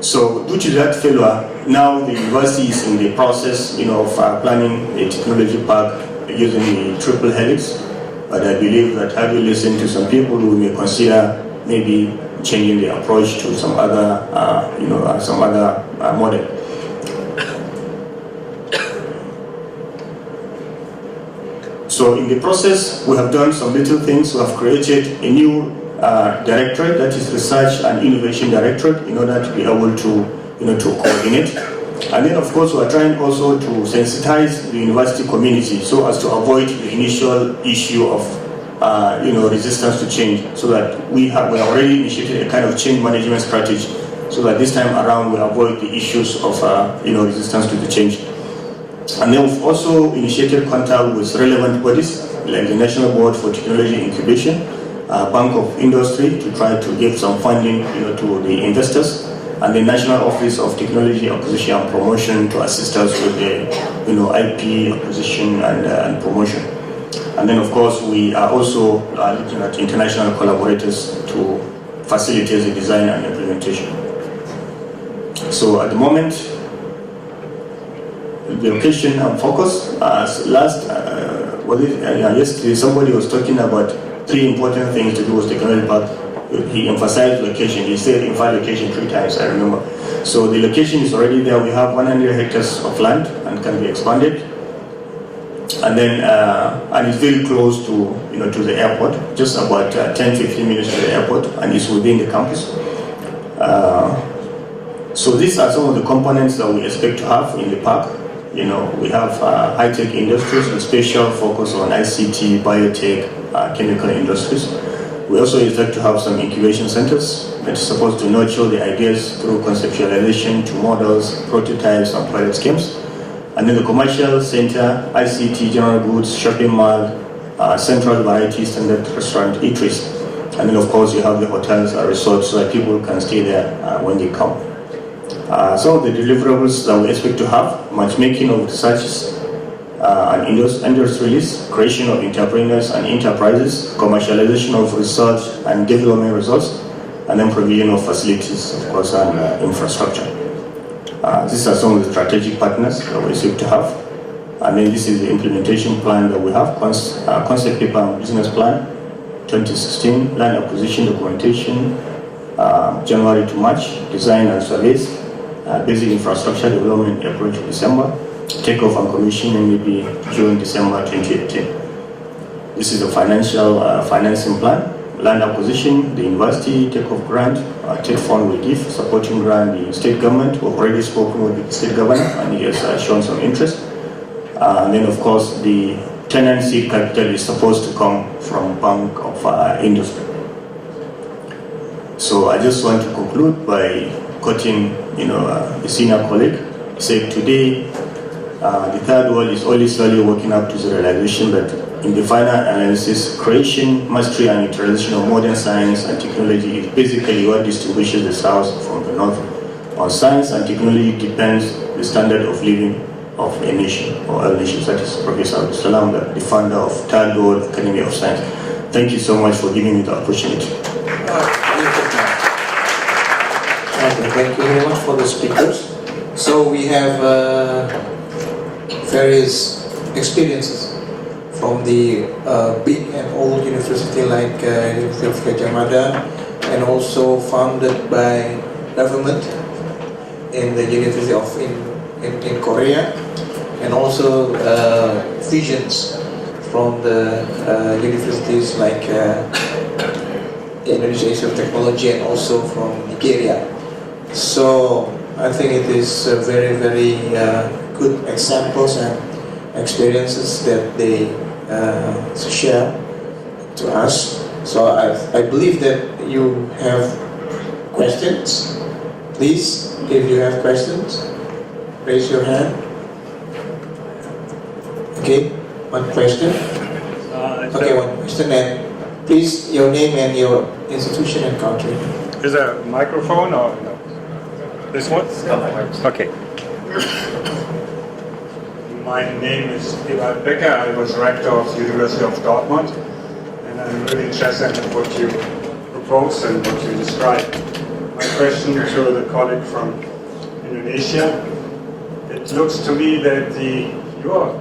So due to that failure, now the university is in the process of planning a technology park using the triple helix. But I believe that having listened to some people, who may consider maybe changing the approach to some other, model. So in the process, we have done some little things. We have created a new directorate, that is Research and Innovation Directorate, in order to be able to coordinate. And then, of course, we are trying also to sensitize the university community so as to avoid the initial issue of resistance to change, so that we already initiated a kind of change management strategy, so that this time around we avoid the issues of resistance to the change. And then we've also initiated contact with relevant bodies like the National Board for Technology Incubation, Bank of Industry, to try to give some funding to the investors, and the National Office of Technology Acquisition and Promotion to assist us with the IP acquisition and promotion. And then, of course, we are also looking at international collaborators to facilitate the design and implementation. So at the moment, the location and focus, yesterday somebody was talking about 3 important things to do with technology park. He emphasized location. He said, in fact, location 3 times, I remember. So the location is already there. We have 100 hectares of land and can be expanded. And then, and it's very close to the airport, just about 10-15 minutes to the airport, and it's within the campus. So these are some of the components that we expect to have in the park. We have high-tech industries with special focus on ICT, biotech, chemical industries. We also expect to have some incubation centers that are supposed to nurture the ideas through conceptualization to models, prototypes, and pilot schemes. And then the commercial center, ICT, general goods, shopping mall, central variety standard restaurant, eateries. And then, of course, you have the hotels and resorts so that people can stay there when they come. Some of the deliverables that we expect to have: matchmaking of researchers and industrialists, creation of entrepreneurs and enterprises, commercialization of research and development results, and then provision of facilities, of course, and infrastructure. These are some of the strategic partners that we expect to have. And then this is the implementation plan that we have: concept paper and business plan, 2016, land acquisition documentation, January to March, design and surveys, basic infrastructure development April to December, takeoff and commissioning maybe June, December 2018. This is the financing plan: land acquisition, the university, takeoff grant, TED fund with GIF, supporting grant, the state government. We've already spoken with the state governor and he has shown some interest. And then, of course, the tenancy capital is supposed to come from Bank of Industry. So I just want to conclude by quoting, a senior colleague. He said, today, the third world is only slowly waking up to the realization that in the final analysis, creation, mastery, and utilization of modern science and technology is basically what distinguishes the South from the North. On science and technology depends the standard of living of a nation or all nations. That is Professor Abdul Salam, the founder of Third World Academy of Science. Thank you so much for giving me the opportunity. Thank you very much for the speakers. So we have various experiences from the big and old university like University of Gajah Mada and also founded by government in the University of in Korea, and also visions from the universities like Indonesia Institute of Technology and also from Nigeria. So I think it is very good examples and experiences that they share to us. So I believe that you have questions. Please, if you have questions, raise your hand. Okay, one question. Okay, one question, and please your name and your institution and country. Is there a microphone or no? This one? Okay. My name is Ewald Becker. I was rector of the University of Dortmund, and I'm really interested in what you propose and what you describe. My question to the colleague from Indonesia: it looks to me that your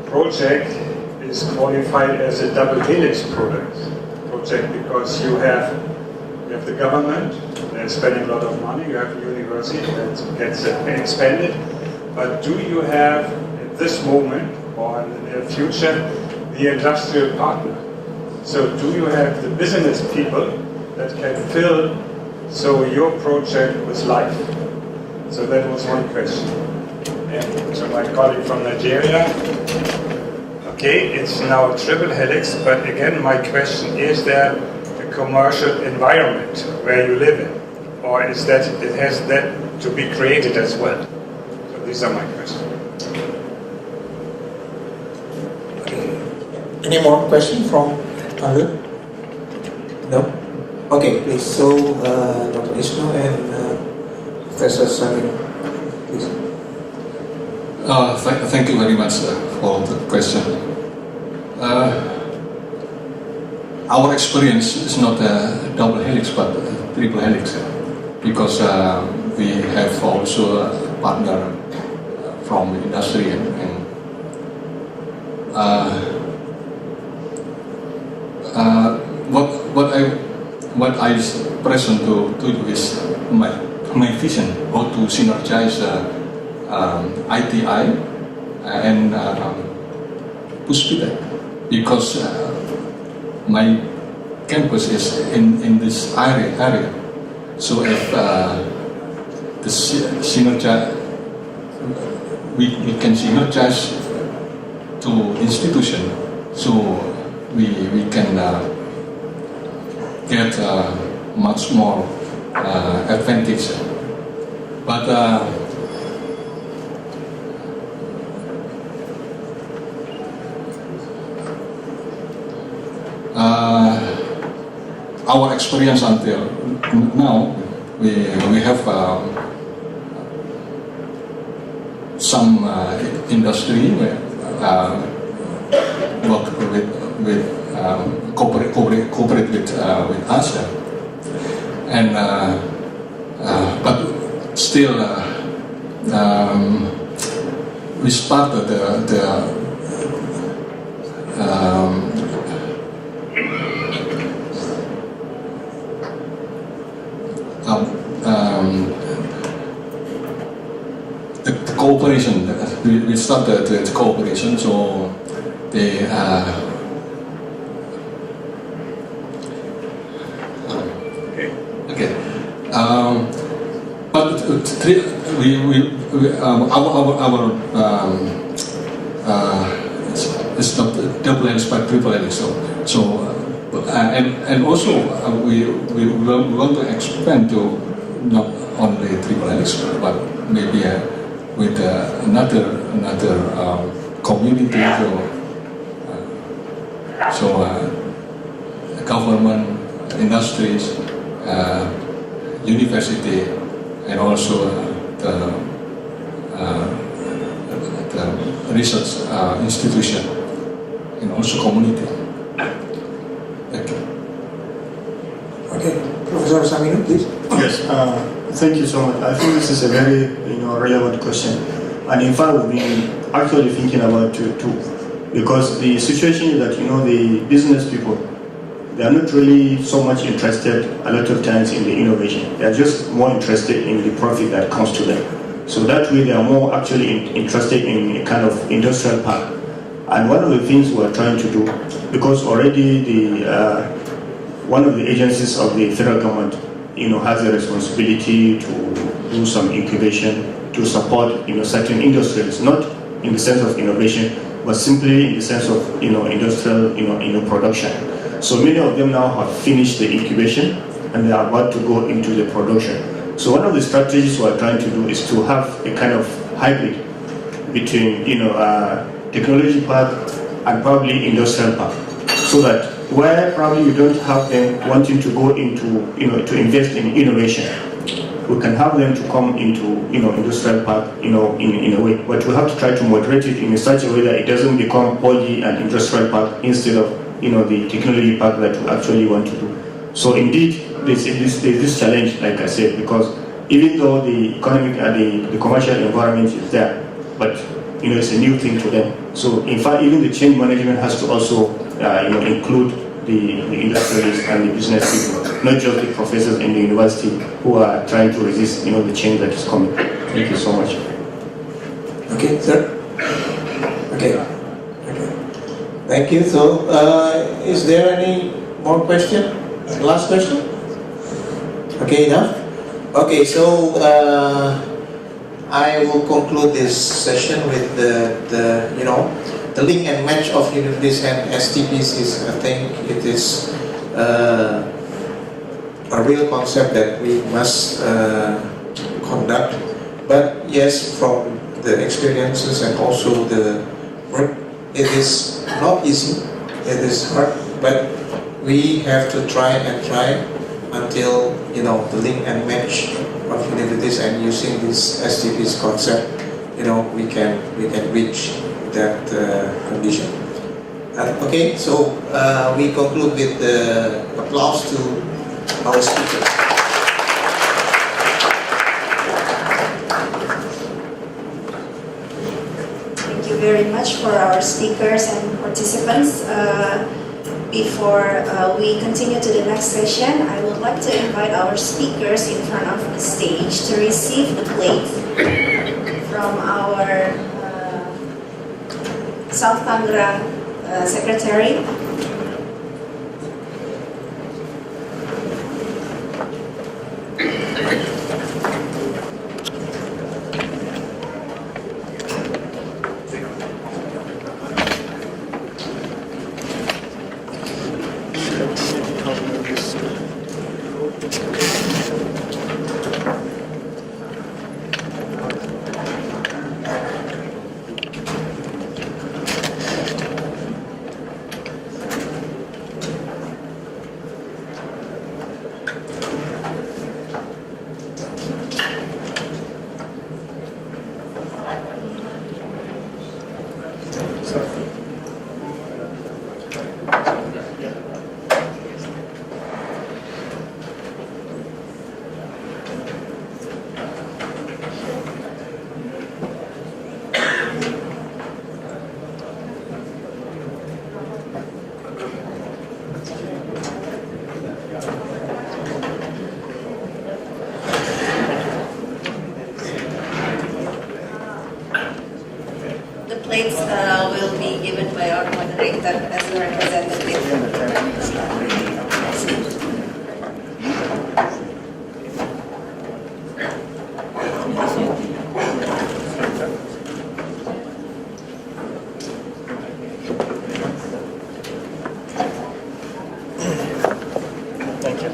project is qualified as a double helix project because you have the government, they're spending a lot of money, you have a university that gets expanded, but do you have at this moment or in the near future the industrial partner? So do you have the business people that can fill your project with life? So that was one question. And to my colleague from Nigeria, okay, it's now a triple helix, but again my question, is there a commercial environment where you live in? Or is that it has that to be created as well? So these are my questions. Any more questions from other? No? Okay, please. So, Dr. Isno and Professor Samin, please. Thank you very much for the question. Our experience is not a double helix but a triple helix, because we have also a partner from industry and what I present to you is my vision how to synergize ITI and Puspita, because my campus is in this area. So if the synergy, we can synergize to institution, so we can get much more advantage. But our experience until now, we have some industry where work with cooperate with us, and but still we started the cooperation. We started the cooperation, so they okay. But it's not double helix but triple helix. So and also we want to expand to not only triple helix but maybe with another community. So government, industries, university, and also the research institution, and also community. Thank you. Okay, Professor Saminu, please. Yes, thank you so much. I think this is a very relevant question, and in fact we've been actually thinking about it too, because the situation is that the business people, they are not really so much interested a lot of times in the innovation. They are just more interested in the profit that comes to them. So that way they are more actually interested in a kind of industrial park. And one of the things we are trying to do, because already one of the agencies of the federal government, has a responsibility to do some incubation to support, certain industries, not in the sense of innovation, but simply in the sense of, industrial, production. So many of them now have finished the incubation and they are about to go into the production. So one of the strategies we are trying to do is to have a kind of hybrid between, technology park and probably industrial park, so that where probably you don't have them wanting to go into, to invest in innovation, we can have them to come into, industrial park, in a way. But we have to try to moderate it in such a way that it doesn't become poly and industrial park instead of, the technology park that we actually want to do. So indeed, there's this challenge, like I said, because even though the economic and the commercial environment is there, but it's a new thing to them. So in fact, even the change management has to also, include the industrialists and the business people, not just the professors in the university who are trying to resist, the change that is coming. Thank you so much. Okay, sir. Okay. Thank you. So, is there any more question? Last question? Okay, enough? Okay, so I will conclude this session with the link and match of universities and STPs is, I think it is a real concept that we must conduct. But yes, from the experiences and also the work, it is not easy, it is hard, but we have to try until the link and match of universities and using this STPs concept, we can reach that condition. Okay, so we conclude with the applause to our speakers. Thank you very much for our speakers and participants. Before we continue to the next session, I would like to invite our speakers in front of the stage to receive the plate from our South Tangerang Secretary. Plates will be given by our moderator as a representative. Thank you.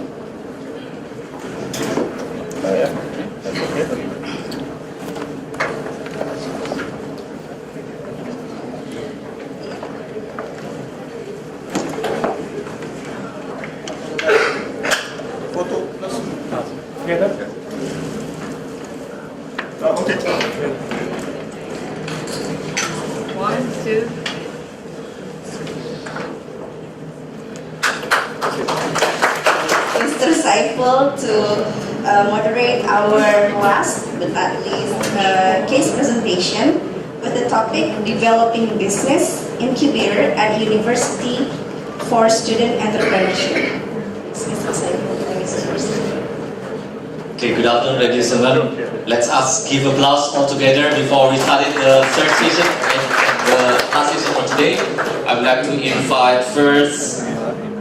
Mr. Saiful to moderate our last but not least case presentation with the topic Developing Business Incubator at University for student entrepreneurship. Okay, good afternoon, ladies and gentlemen. Let us give applause all together before we start the third session and the last session for today. I would like to invite first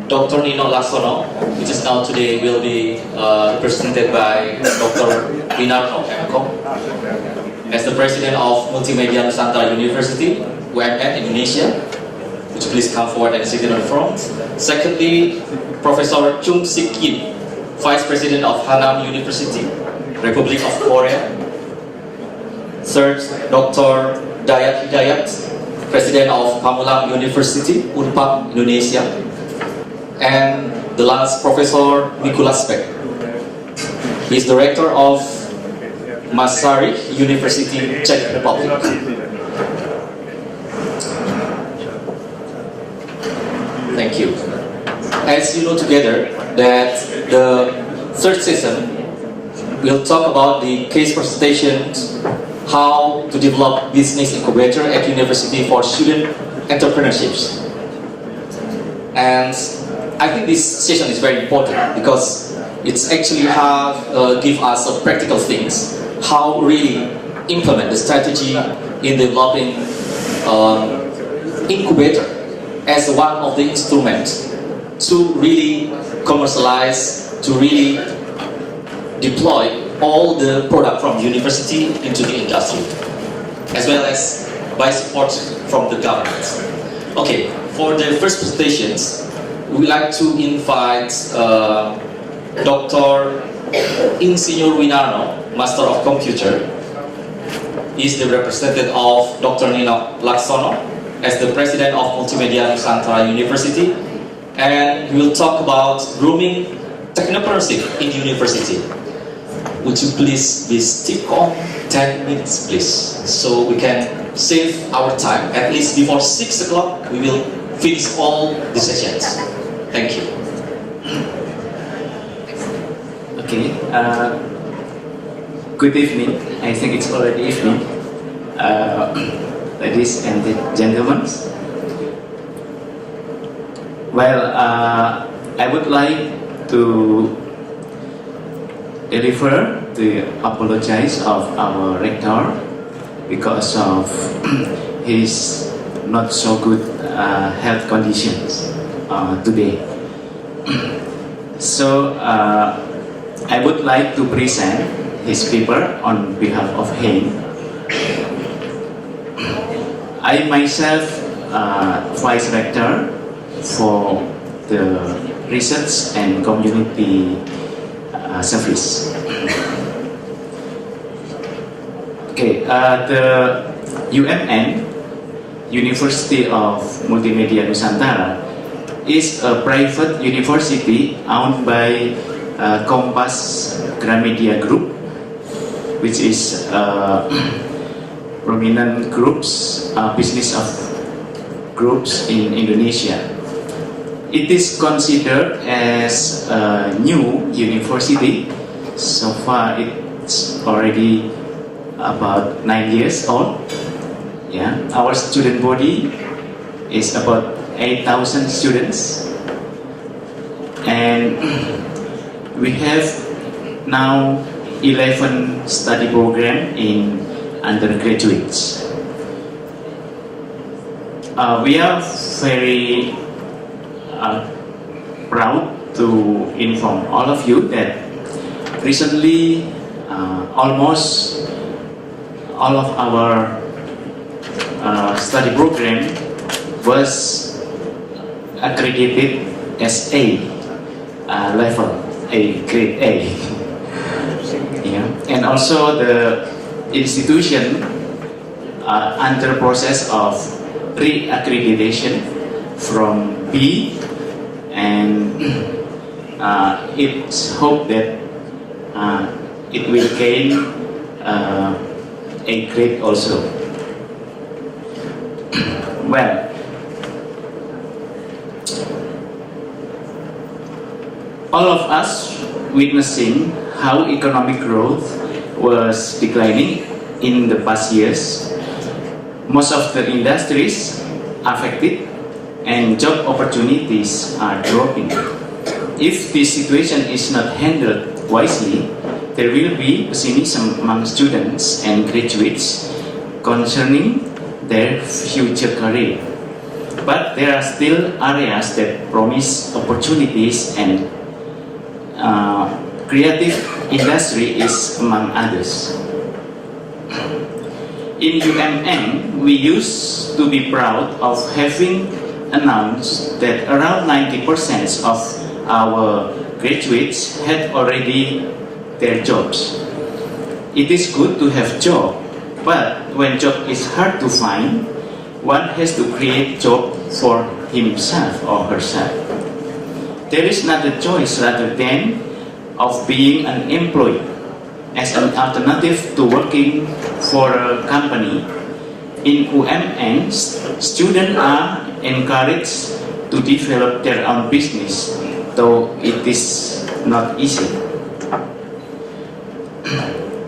Dr. Nino Laksono, which is now today will be presented by Dr. Winarno MCom, as the president of Multimedia Nusantara University, UMN Indonesia. Would you please come forward and sit in the front? Secondly, Professor Chung Sik Yin, Vice President of Hanam University, Republic of Korea. Third, Dr. Dayat Hidayat, President of Pamulang University, Unpad, Indonesia. And the last, Professor Nicholas Beck. He is Director of Masaryk University, Czech Republic. Thank you. As you know together that the third session will talk about the case presentation, how to develop business incubator at university for student entrepreneurships. And I think this session is very important because it's actually give us practical things, how really implement the strategy in developing incubator as one of the instruments to really commercialize, to really deploy all the product from university into the industry, as well as by support from the government. Okay, for the first presentations, we would like to invite Dr. Insinyur Winarno, Master of Computer. He is the representative of Dr. Nino Laksono as the President of Multimedia Nusantara University, and he will talk about grooming technopreneurship in university. Would you please be stick on 10 minutes, please, so we can save our time. At least before 6 o'clock, we will finish all the sessions. Thank you. Okay. Good evening. I think it's already evening. Ladies and gentlemen. Well, I would like to deliver the apologize of our rector because of his not so good health conditions today. So I would like to present his paper on behalf of him. I myself vice rector for the research and community service. Okay, the UMN, University of Multimedia Nusantara, is a private university owned by Kompas Gramedia Group, which is prominent groups, business of groups in Indonesia. It is considered as a new university. So far, it's already about 9 years old. Yeah, our student body is about 8,000 students, and we have now 11 study program in undergraduates. We are very proud to inform all of you that recently almost all of our study program was accredited as A level, grade A. Yeah. And also the institution under process of re-accreditation from B, and it's hoped that it will gain A grade also. Well, all of us witnessing how economic growth was declining in the past years. Most of the industries affected and job opportunities are dropping. If this situation is not handled wisely, there will be pessimism among students and graduates concerning their future career. But there are still areas that promise opportunities, and creative industry is among others. In UMN, we used to be proud of having announced that around 90% of our graduates had already their jobs. It is good to have job, but when job is hard to find, one has to create job for himself or herself. There is not a choice rather than of being an employee as an alternative to working for a company. In UMN, students are encouraged to develop their own business, though it is not easy.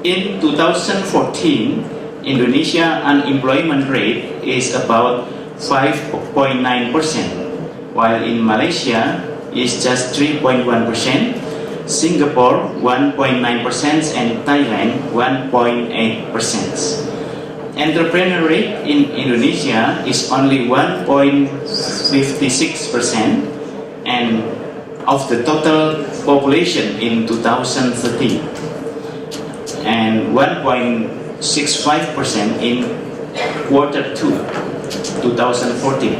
In 2014, Indonesia unemployment rate is about 5.9%, while in Malaysia is just 3.1%, Singapore 1.9%, and Thailand 1.8%. Entrepreneur rate in Indonesia is only 1.56% and of the total population in 2013, and 1.65% in quarter 2, 2014.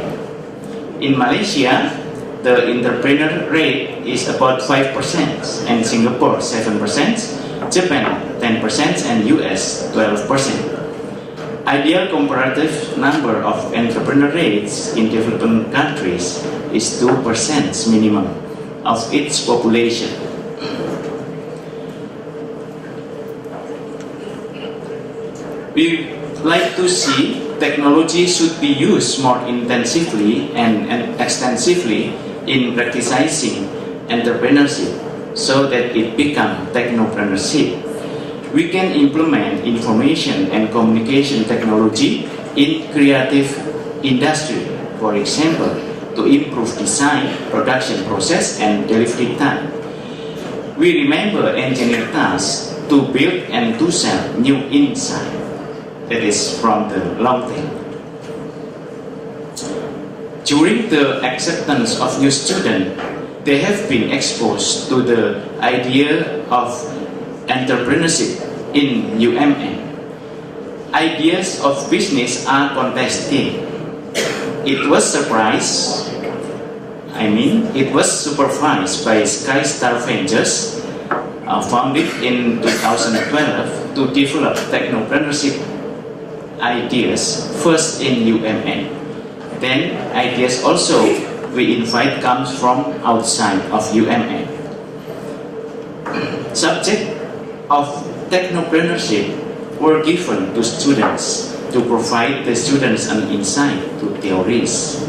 In Malaysia, the entrepreneur rate is about 5%, and Singapore 7%, Japan 10%, and US 12%. Ideal comparative number of entrepreneur rates in developing countries is 2% minimum of its population. We like to see technology should be used more intensively and extensively in practicing entrepreneurship so that it becomes technopreneurship. We can implement information and communication technology in creative industry, for example, to improve design, production process, and delivery time. We remember engineer tasks to build and to sell new insight. That is from the long term. During the acceptance of new students, they have been exposed to the idea of entrepreneurship in UMN. Ideas of business are contested. It was supervised by Skystar Ventures, founded in 2012 to develop technopreneurship ideas first in UMN. Then ideas also we invite comes from outside of UMN. Subject of technopreneurship were given to students to provide the students an insight to theories.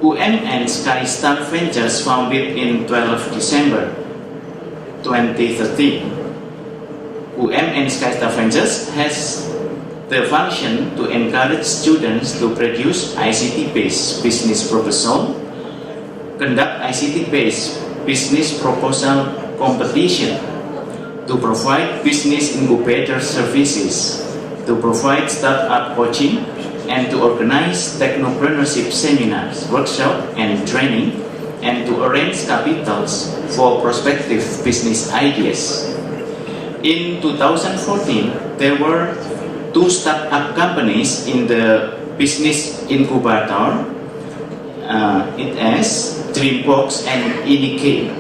UMN Skystar Ventures, founded in 12 December 2013. UMN Skystar Ventures has the function to encourage students to produce ICT-based business proposal, conduct ICT-based business proposal competition, to provide business incubator services, to provide startup coaching, and to organize technopreneurship seminars, workshops, and training, and to arrange capitals for prospective business ideas. In 2014, there were 2 startup companies in the business incubator. It is Dreambox and Inike.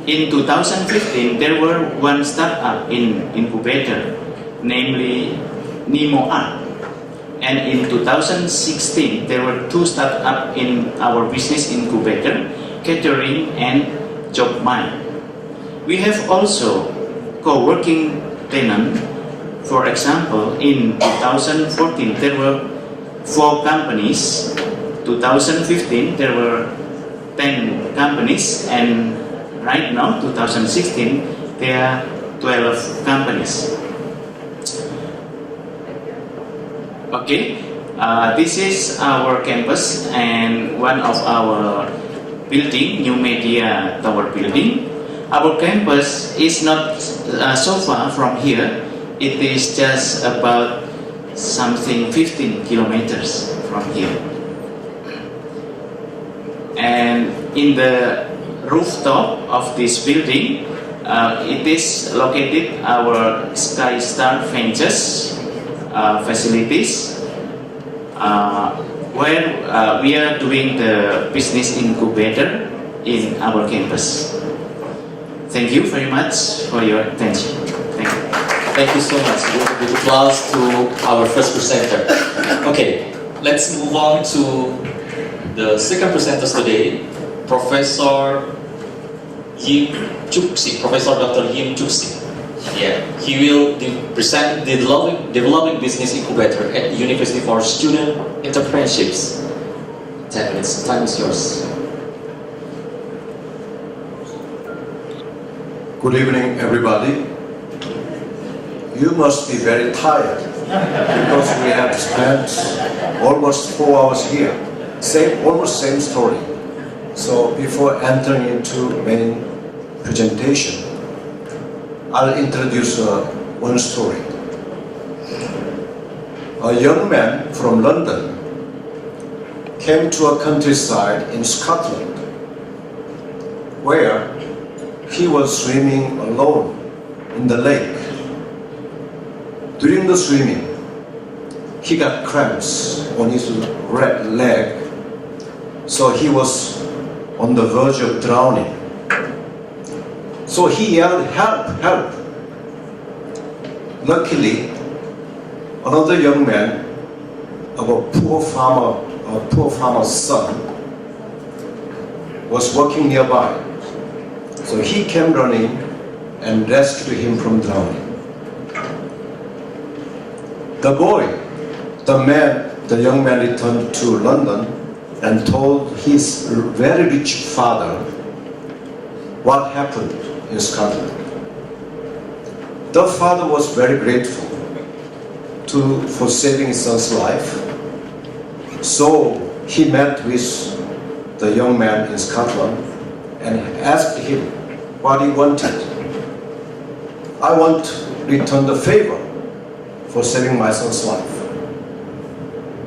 In 2015, there were 1 startup in incubator, namely Nemo Art. And in 2016, there were 2 startups in our business incubator, Catering and JobMind. We have also co-working tenant. For example, in 2014, there were 4 companies. 2015, there were 10 companies, and right now, 2016, there are 12 companies. Okay, This is our campus and one of our building, New Media Tower building. Our campus is not so far from here. It is just about something 15 kilometers from here. And in the rooftop of this building, it is located our Sky Star Ventures facilities, where we are doing the business incubator in our campus. Thank you very much for your attention. Thank you. Thank you so much. Big applause to our first presenter. Okay, let's move on to the second presenters today, Professor Yim Chuksik, Professor Dr. Yim Chuksik. Yeah, he will present the developing business incubator at University for Student Entrepreneurships. 10 minutes, time is yours. Good evening, everybody. You must be very tired because we have spent almost 4 hours here. Almost same story. So before entering into main presentation, I'll introduce one story. A young man from London came to a countryside in Scotland where he was swimming alone in the lake. During the swimming, he got cramps on his right leg, so he was on the verge of drowning. So he yelled, "Help, help!" Luckily, another young man of a poor farmer's son was walking nearby. So he came running and rescued him from drowning. The young man returned to London and told his very rich father what happened in Scotland. The father was very grateful for saving his son's life. So he met with the young man in Scotland and asked him what he wanted. "I want to return the favor for saving my son's life."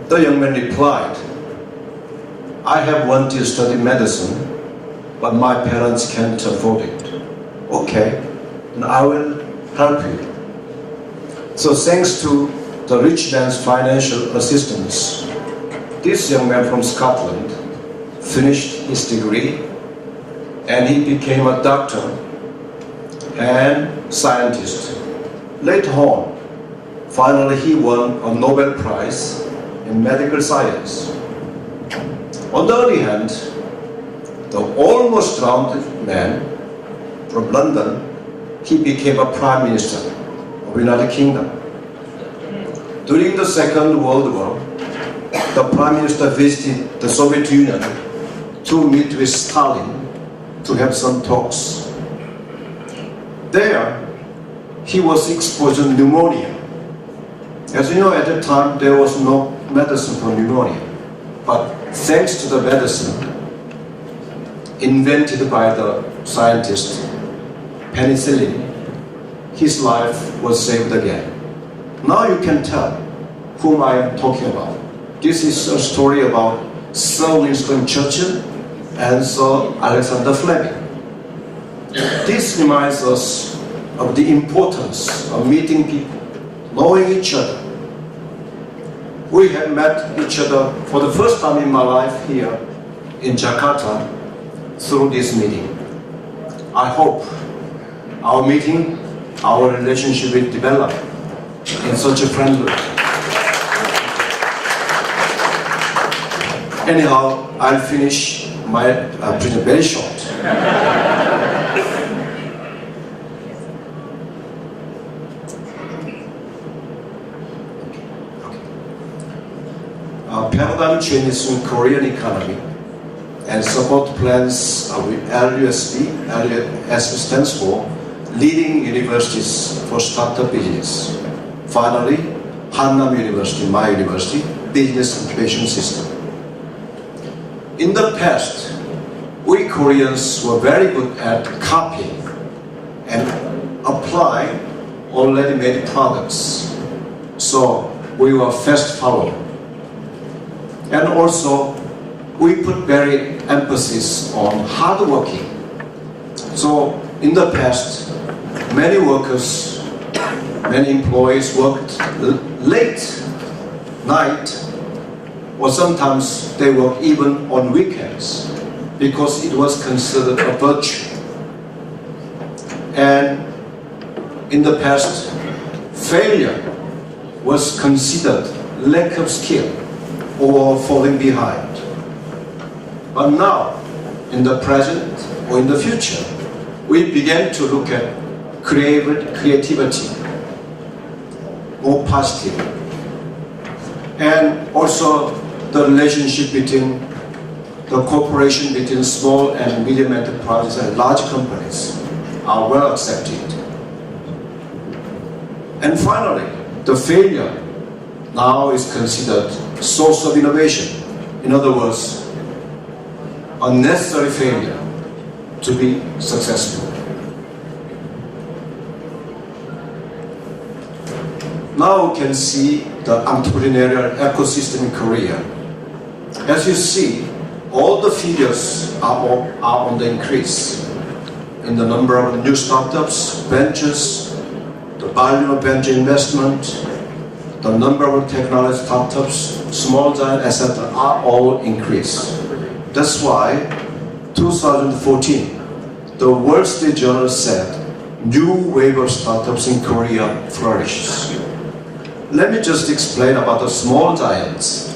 The young man replied, "I have wanted to study medicine, but my parents can't afford it." "Okay, and I will help you." So thanks to the rich man's financial assistance, this young man from Scotland finished his degree and he became a doctor and scientist. Later on, finally he won a Nobel Prize in medical science. On the other hand, the almost drowned man from London, he became a Prime Minister of the United Kingdom. During the Second World War, the Prime Minister visited the Soviet Union to meet with Stalin to have some talks. There, he was exposed to pneumonia. As you know, at the time, there was no medicine for pneumonia. But thanks to the medicine invented by the scientist, penicillin, his life was saved again. Now you can tell whom I am talking about. This is a story about Sir Winston Churchill and Sir Alexander Fleming. This reminds us of the importance of meeting people, knowing each other. We have met each other for the first time in my life here in Jakarta through this meeting. I hope our meeting, our relationship will develop in such a friendly way. Anyhow, I'll finish my presentation very short. Paradigm changes in Korean economy and support plans with LUSB. LUSB stands for Leading Universities for Startup Business. Finally, Hannam University, my university, business incubation system. In the past, we Koreans were very good at copying and applying already made products. So we were fast follower. And also, we put very emphasis on hard working. So in the past, many workers, many employees worked late night, or sometimes they work even on weekends because it was considered a virtue. And in the past, failure was considered lack of skill or falling behind. But now, in the present or in the future, we began to look at creativity, more positive, and also the relationship between the cooperation between small and medium enterprises and large companies are well accepted. And finally, the failure now is considered source of innovation. In other words, a necessary failure to be successful. Now we can see the entrepreneurial ecosystem in Korea. As you see, all the figures are on the increase in the number of new startups, ventures, the value of venture investment, the number of technology startups, small giant, etc. are all increased. That's why 2014, the Wall Street Journal said, new wave of startups in Korea flourishes. Let me just explain about the small giants.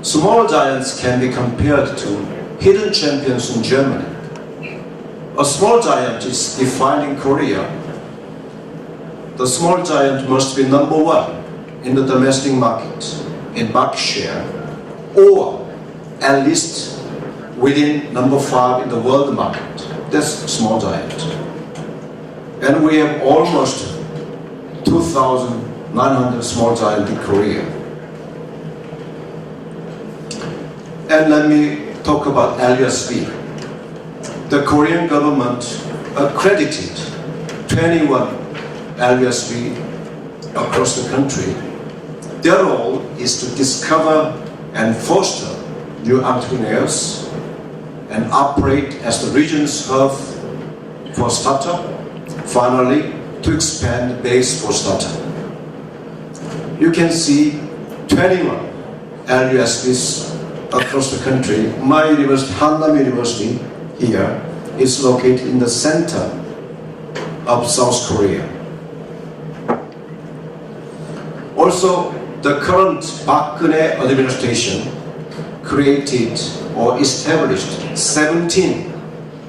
Small giants can be compared to hidden champions in Germany. A small giant is defined in Korea. The small giant must be number one in the domestic market in market share, or at least within number 5 in the world market. That's small giant. And we have almost 2,900 small giants in Korea. And let me talk about LUSB. The Korean government accredited 21 LUSB across the country. Their role is to discover and foster new entrepreneurs and operate as the region's hub for startup, finally to expand the base for startup. You can see 21 LUSBs across the country. My university, Hannam University here, is located in the center of South Korea. Also, the current Park Geun-hye administration created or established 17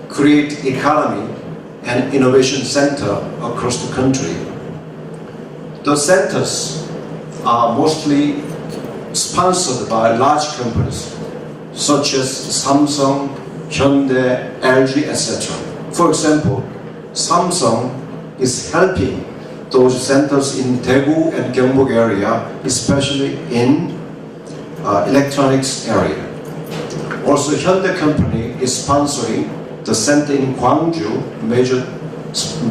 Create Economy and Innovation Center across the country. The centers are mostly sponsored by large companies such as Samsung, Hyundai, LG, etc. For example, Samsung is helping those centers in Daegu and Gyeongbok area, especially in electronics area. Also, Hyundai company is sponsoring the center in Gwangju, measured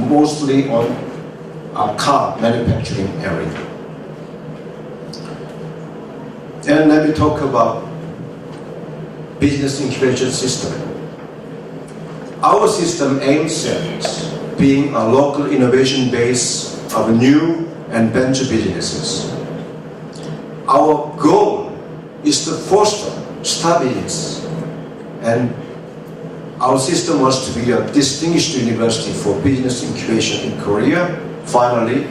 mostly on car manufacturing area. And let me talk about business incubation system. Our system aims at being a local innovation base of new and venture businesses. Our goal is to foster stability, and our system was to be a distinguished university for business incubation in Korea. Finally,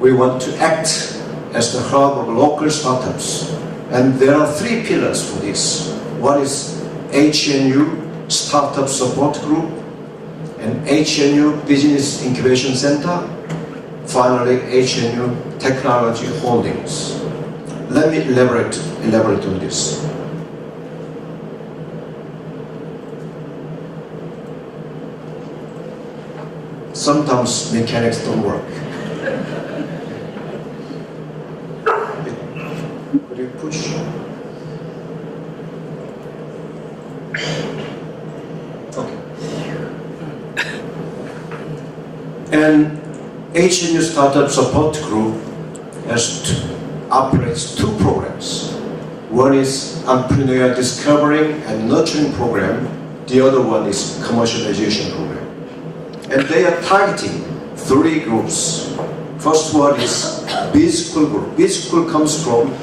we want to act as the hub of local startups. And there are 3 pillars for this. One is HNU Startup Support Group, and HNU Business Incubation Center, finally HNU Technology Holdings. Let me elaborate on this. Sometimes mechanics don't work. Could you push. Okay. And HNU Startup Support Group operates two programs. One is Entrepreneur Discovering and Nurturing Program. The other one is Commercialization Program. And they are targeting three groups. First one is Biz School group. Biz School comes from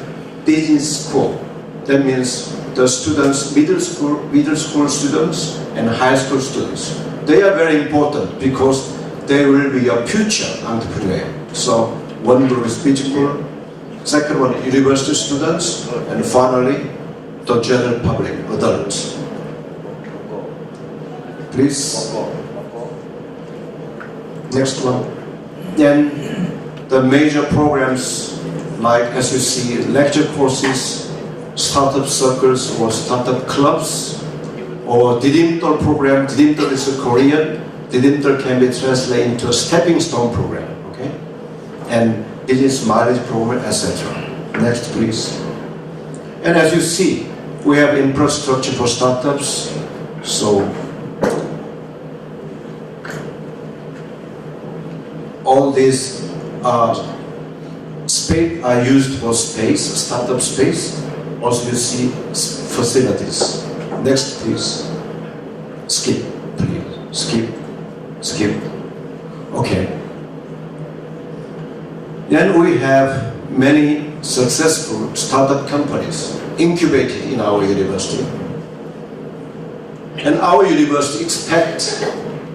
business school. That means the students, middle school students and high school students. They are very important because they will be a future entrepreneur. So one group is Biz School, second one university students, and finally the general public, adults. Please. Next one. Then the major programs, like as you see, lecture courses, startup circles or startup clubs, or Didimtor program. Didimtor is a Korean. Didimtor can be translated into a stepping stone program, okay? And business mileage program, etc. Next, please. And as you see, we have infrastructure for startups. So all these space are used for space, startup space. Also you see facilities. Next, please. Skip, please. Skip. Okay. Then we have many successful startup companies incubated in our university. And our university expects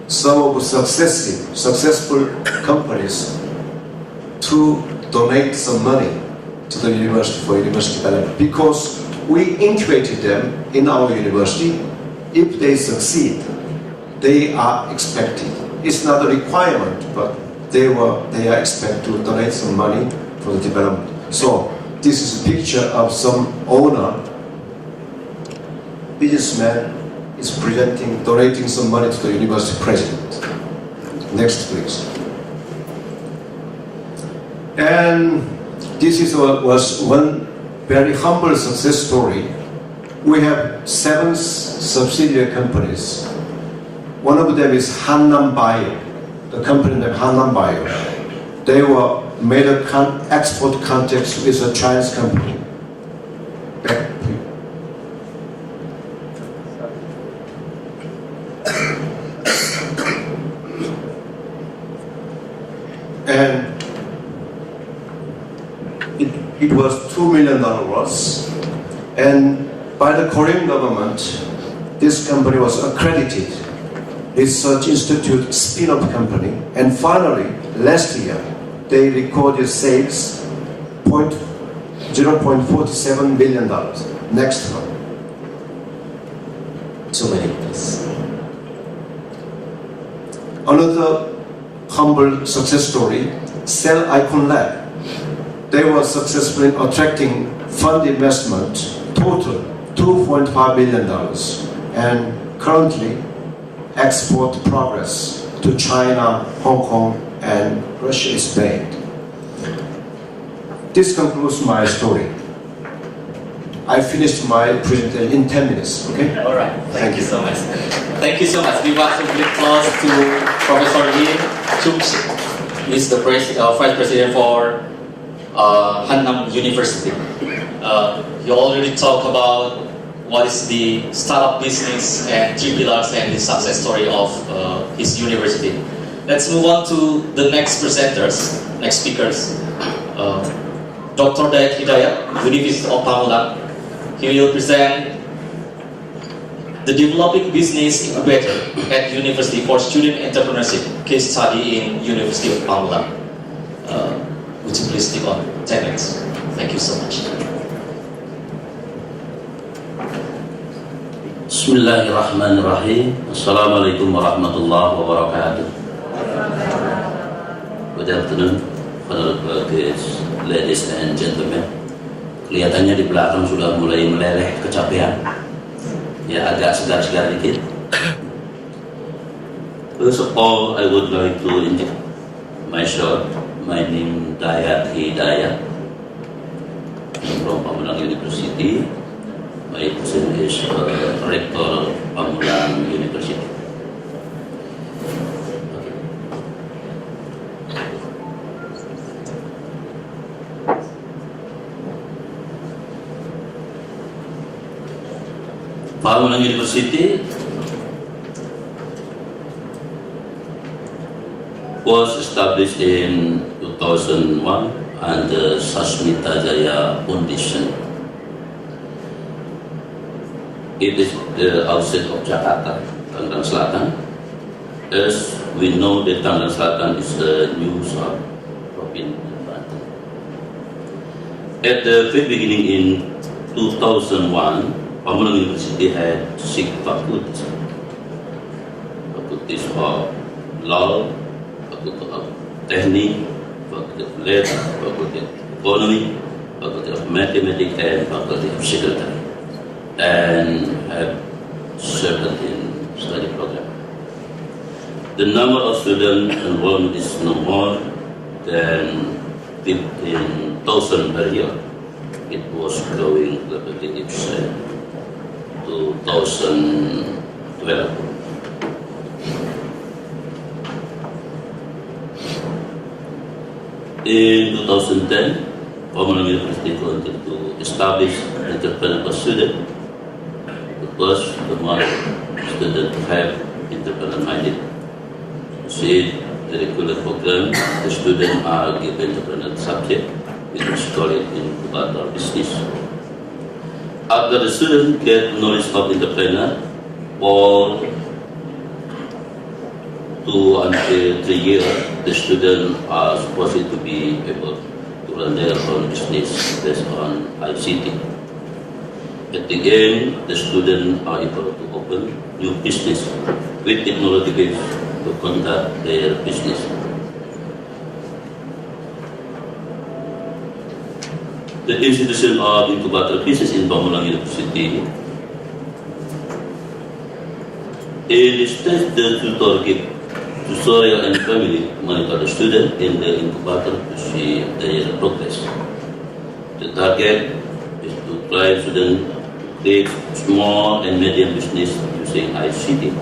some of the successful companies to donate some money to the university for university development, because we incubated them in our university. If they succeed, they are expected. It's not a requirement, but they are expected to donate some money for the development. So this is a picture of some owner, businessman, is donating some money to the university president. Next, please. And this was one very humble success story. We have 7 subsidiary companies. One of them is Hannam Bio, the company named Hannam Bio. They were made export contacts with a Chinese company. Back, please. And it was $2 million loss. And by the Korean government, this company was accredited Research Institute spin-off company. And finally, last year, they recorded sales $0.47 million. Next one. Too many, please. Another humble success story, Cell Icon Lab. They were successful in attracting fund investment, total $2.5 million, and currently export progress to China, Hong Kong, and Russia is made. This concludes my story. I finished my presentation in 10 minutes, okay? All right, thank you so much. Thank you so much. We want to give applause to Professor Lee Chung-sik. He's the Vice President for Hannam University. He already talked about what is the startup business and 3 pillars and the success story of his university. Let's move on to the next presenters, next speakers. Dr. Dayak Hidayat, University of Pamulang. He will present the Developing Business Incubator at University for Student Entrepreneurship, case study in University of Pamulang. Would you please stick on 10 minutes? Thank you so much. Bismillahirrahmanirrahim. Assalamualaikum warahmatullahi wabarakatuh. Good afternoon, honorable guests, ladies and gentlemen. Kelihatannya di belakang sudah mulai meleleh kecapean. Ya, agak segar-segar dikit. First of all, I would like to introduce myself. My name is Dayak Hidayat. from Pamulang University. My position is Rector of Pamulang University. Pamulang University was established in 2001 under Sasmita Jaya Foundation. It is the outset of Jakarta, Tangerang Selatan. As we know that Tangerang Selatan is the new province. At the very beginning in 2001, Pamulang University had 6 faculties. Faculties of Law, Faculty of Technique, Faculty of Letters, Faculty of Economy, Faculty of Mathematics, and Faculty of Secretary, and have certain study program. The number of student enrollment is no more than 15,000 per year. It was growing rapidly in 2012. In 2010, Pamulang University wanted to establish entrepreneurial student because the more students have entrepreneur-minded. See the regular program, the students are given entrepreneurial subject with study in incubator business. After the students get knowledge of entrepreneur, for 2 until 3 years, the students are supposed to be able to run their own business based on ICT. At the end, the students are able to open new business with technology base to conduct their business. The institution of incubator business in Pamulang University illustrates the tutor give tutorial and family monitor the student in the incubator to see their progress. The target is to try students create small and medium business using ICT,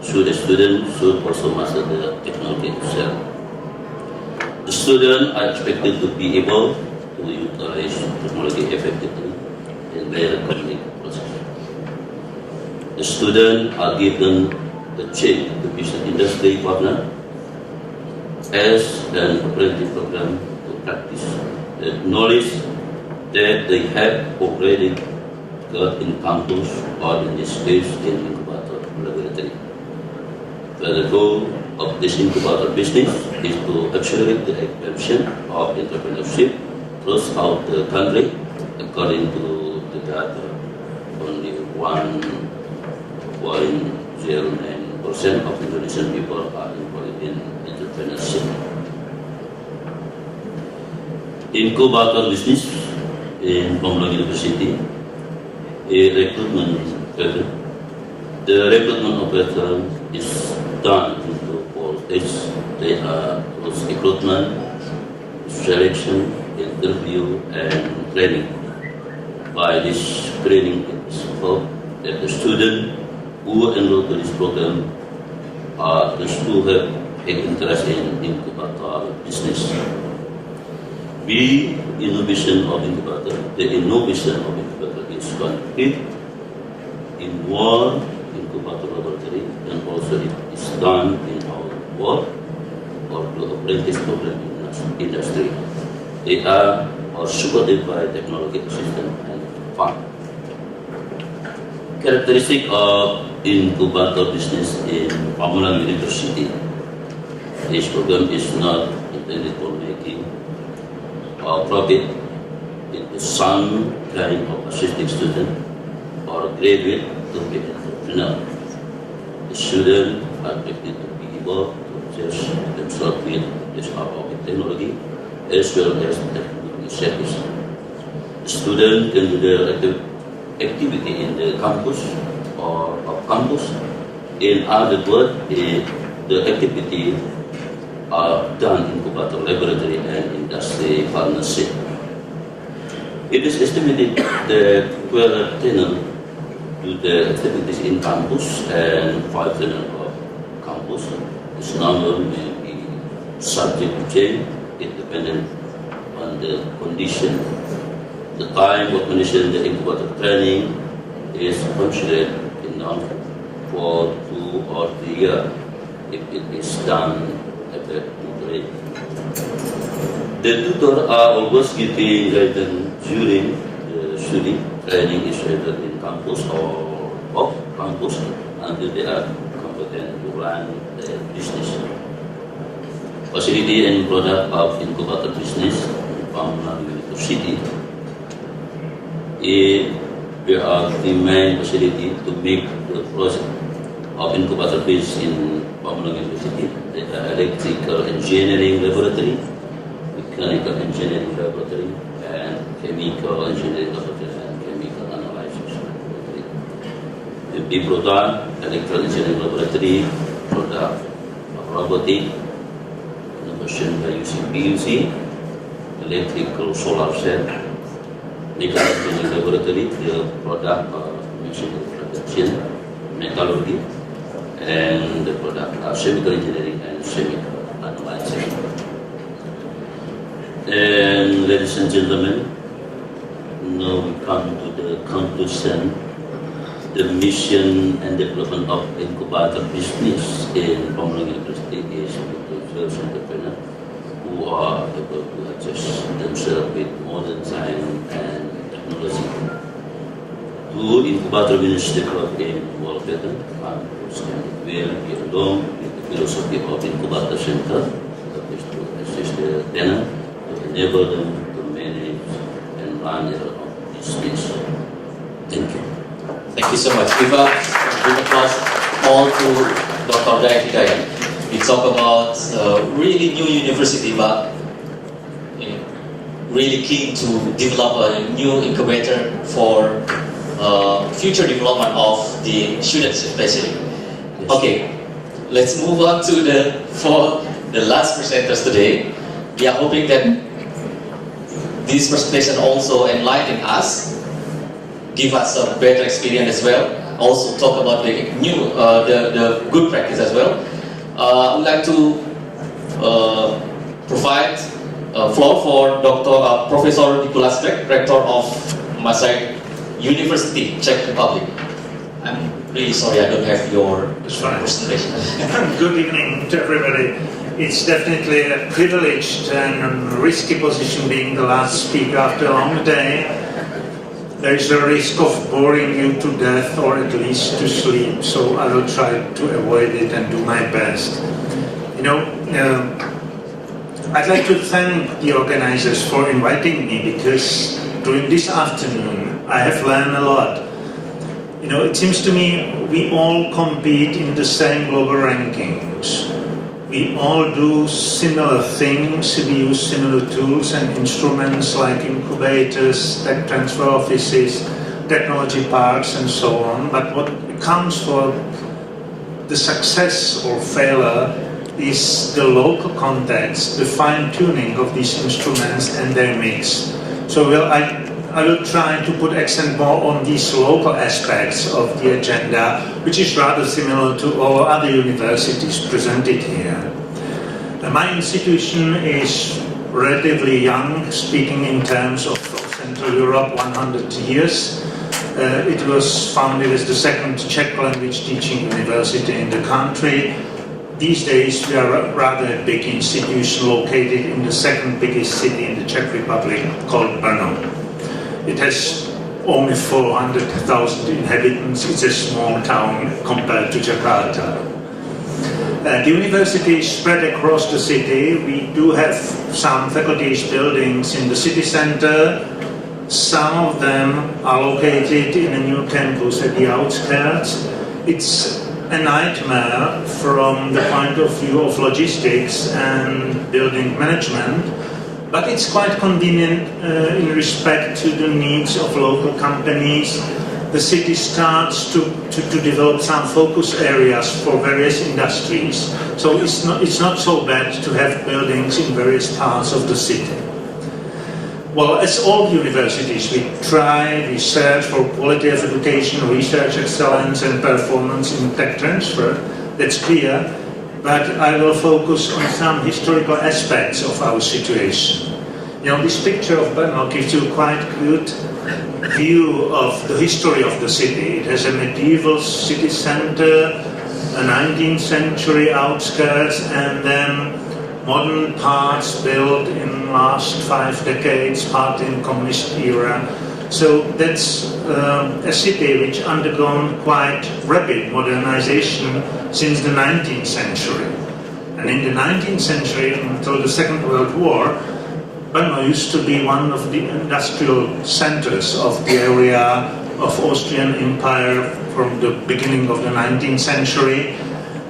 so the student should also master the technology itself. The students are expected to be able to utilize technology effectively in their academic process. The students are given the chance to be an industry partner as an apprentice program to practice the knowledge that they have already got in campus or in this case in incubator laboratory. The goal of this incubator business is to accelerate the expansion of entrepreneurship throughout the country. According to the data, only 1.09% of Indonesian people are employed in entrepreneurship. Incubator business in Pamulang University, the recruitment operation is done into 4 stages. They are recruitment, selection, interview, and training. By this training, it is hoped that the students who enroll to this program are those who have an interest in incubator business. The innovation of incubator is complete in one incubator laboratory, and also it is done in our work or the apprentice program in industry. They are supported by technology assistance and fund. Characteristic of incubator business in Pamulang University. This program is not intended for making profit. It is some kind of assisting student or graduate to be entrepreneur. The students are expected to be able to assess themselves with this art of technology as well as technology service. The student can do their activity in the campus or off campus. In other words, the activity are done in incubator laboratory and industry partnership. It is estimated that 12 tunnel do the activities in campus and 5 tunnel of campus. This number may be subject to change, independent on the condition. The time of condition the incubator training is considered enough for 2 or 3 years if it is done effectively. The tutors are always getting guidance during the study. Training is either in campus or off campus until they are competent to run their business. Facility and product of incubator business in Pamulang University. There are the main facility to make the project of incubator business in Pamulang University. They are electrical engineering laboratory, mechanical engineering laboratory, and chemical engineering laboratory and chemical analysis laboratory. The B product, electrical engineering laboratory, product of robotic, innovation by using PUC, electrical solar cell, mechanical engineering laboratory, the product of machinery production, metallurgy, and the product of chemical engineering and chemical analysis. And ladies and gentlemen, now we come to the conclusion. The mission and development of incubator business in Pamulang University is with those entrepreneurs who are able to adjust themselves with modern science and technology. To incubator business develop in world pattern, it will be along with the philosophy of incubator center, that is to assist the tenant to enable them to manage and run their own business. Thank you. Thank you so much. Give a big applause all to Dr. Hidayat. We talk about really new university, but really keen to develop a new incubator for future development of the students especially. Okay, let's move on to for the last presenters today. We are hoping that this presentation also enlighten us, give us a better experience as well. Also talk about the new, the good practice as well. I would like to provide a floor for Professor Nicholas Beck, Rector of Masai University, Czech Republic. I'm really sorry I don't have your presentation. Good evening to everybody. It's definitely a privileged and risky position being the last speaker after a long day. There is a risk of boring you to death or at least to sleep, so I will try to avoid it and do my best. You know, I'd like to thank the organizers for inviting me because during this afternoon I have learned a lot. You know, it seems to me we all compete in the same global rankings. We all do similar things, we use similar tools and instruments like incubators, tech transfer offices, technology parks and so on. But what counts for the success or failure is the local context, the fine-tuning of these instruments and their mix. So I will try to put accent more on these local aspects of the agenda, which is rather similar to all other universities presented here. My institution is relatively young, speaking in terms of Central Europe, 100 years. It was founded as the second Czech language teaching university in the country. These days we are rather a big institution located in the second biggest city in the Czech Republic called Brno. It has only 400,000 inhabitants. It's a small town compared to Jakarta. The university is spread across the city. We do have some faculties buildings in the city center. Some of them are located in a new campus at the outskirts. It's a nightmare from the point of view of logistics and building management, but it's quite convenient in respect to the needs of local companies. The city starts to develop some focus areas for various industries. So it's not so bad to have buildings in various parts of the city. well, as all universities, we search for quality of education, research excellence and performance in tech transfer, that's clear, but I will focus on some historical aspects of our situation. You know, this picture of Brno gives you quite good view of the history of the city. It has a medieval city center, a 19th century outskirts, and then modern parts built in last 5 decades, part in communist era. So that's a city which undergone quite rapid modernization since the 19th century. And in the 19th century, until the Second World War, Brno used to be one of the industrial centers of the area of Austrian Empire from the beginning of the 19th century.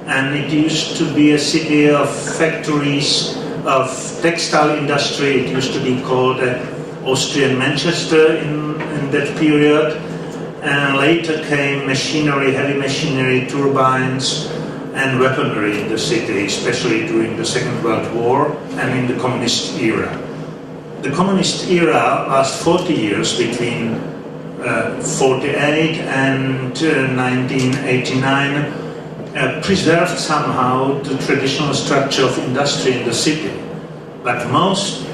And it used to be a city of factories, of textile industry. It used to be called Austrian Manchester in that period. And later came machinery, heavy machinery, turbines, and weaponry in the city, especially during the Second World War and in the communist era. The communist era lasts 40 years, between 48 and 1989, preserved somehow the traditional structure of industry in the city. But most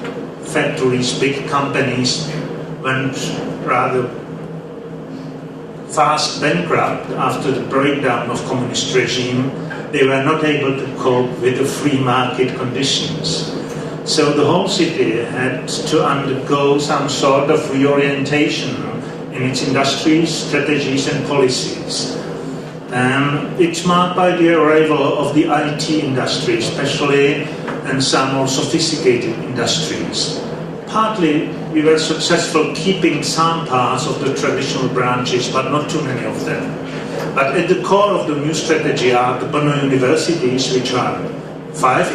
factories, big companies, went rather fast bankrupt after the breakdown of communist regime. They were not able to cope with the free market conditions. So the whole city had to undergo some sort of reorientation in its industries, strategies and policies. And it's marked by the arrival of the IT industry, especially, and some more sophisticated industries. Partly we were successful keeping some parts of the traditional branches, but not too many of them. But at the core of the new strategy are the Brno universities, which are 5,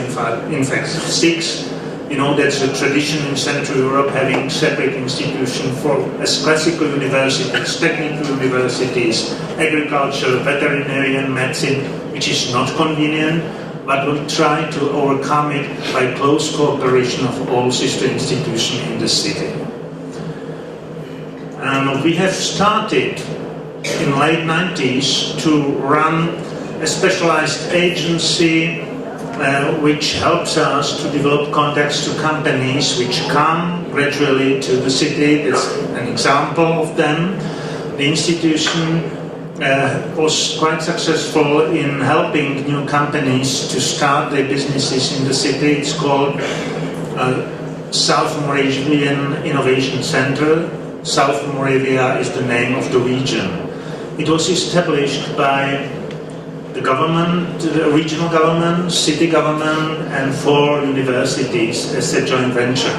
in fact 6. You know, that's a tradition in Central Europe, having separate institutions for as classical universities, technical universities, agriculture, veterinarian, medicine, which is not convenient, but we'll try to overcome it by close cooperation of all sister institutions in the city. And we have started in late 90s to run a specialized agency which helps us to develop contacts to companies which come gradually to the city. That's an example of them. The institution was quite successful in helping new companies to start their businesses in the city. It's called South Moravian Innovation Center. South Moravia is the name of the region. It was established by the government, the regional government, city government, and 4 universities as a joint venture.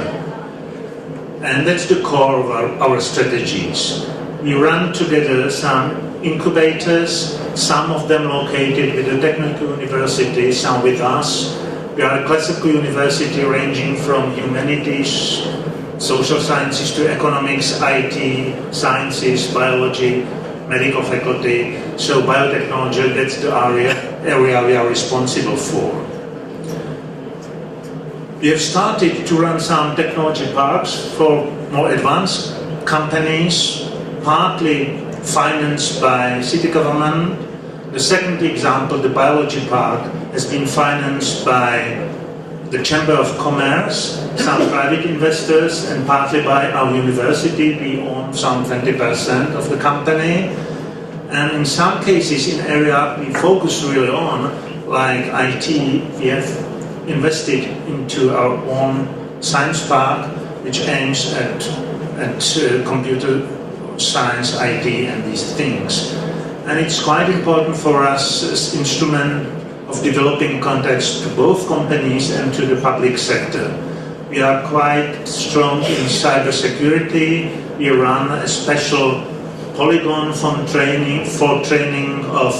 And that's the core of our strategies. We run together some incubators, some of them located with the technical university, some with us. We are a classical university ranging from humanities, social sciences to economics, IT, sciences, biology, medical faculty. So biotechnology, that's the area we are responsible for. We have started to run some technology parks for more advanced companies, partly financed by city government. The second example, the biology park, has been financed by the Chamber of Commerce, some private investors, and partly by our university. We own some 20% of the company. And in some cases, in area we focus really on, like IT, we have invested into our own science park, which aims at computer science, IT, and these things. And it's quite important for us as instrument of developing contacts to both companies and to the public sector. We are quite strong in cybersecurity. We run a special polygon for training of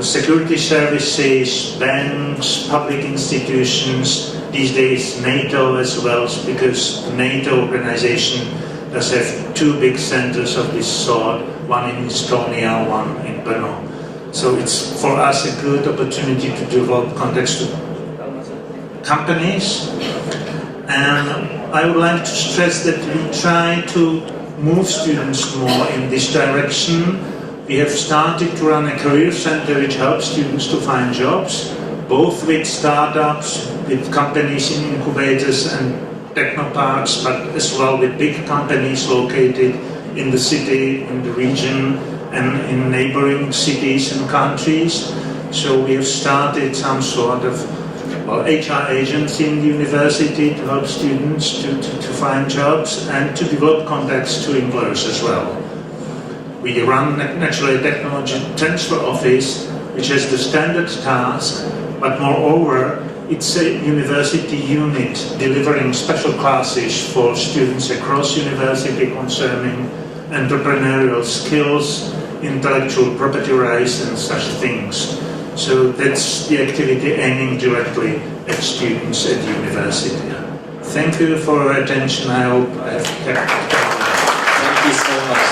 security services, banks, public institutions, these days NATO as well, because the NATO organization does have 2 big centers of this sort, one in Estonia, one in Brno. So it's for us a good opportunity to develop contacts to companies. And I would like to stress that we try to move students more in this direction. We have started to run a career center which helps students to find jobs, both with startups, with companies in incubators and technoparks, but as well with big companies located in the city, in the region, and in neighboring cities and countries. So we have started some sort of HR agency in the university to help students to find jobs and to develop contacts to employers as well. We run naturally a technology transfer office which has the standard task, but moreover it's a university unit delivering special classes for students across university concerning entrepreneurial skills, intellectual property rights and such things. So that's the activity aiming directly at students at university. Thank you for your attention. I hope I have kept. Thank you so much.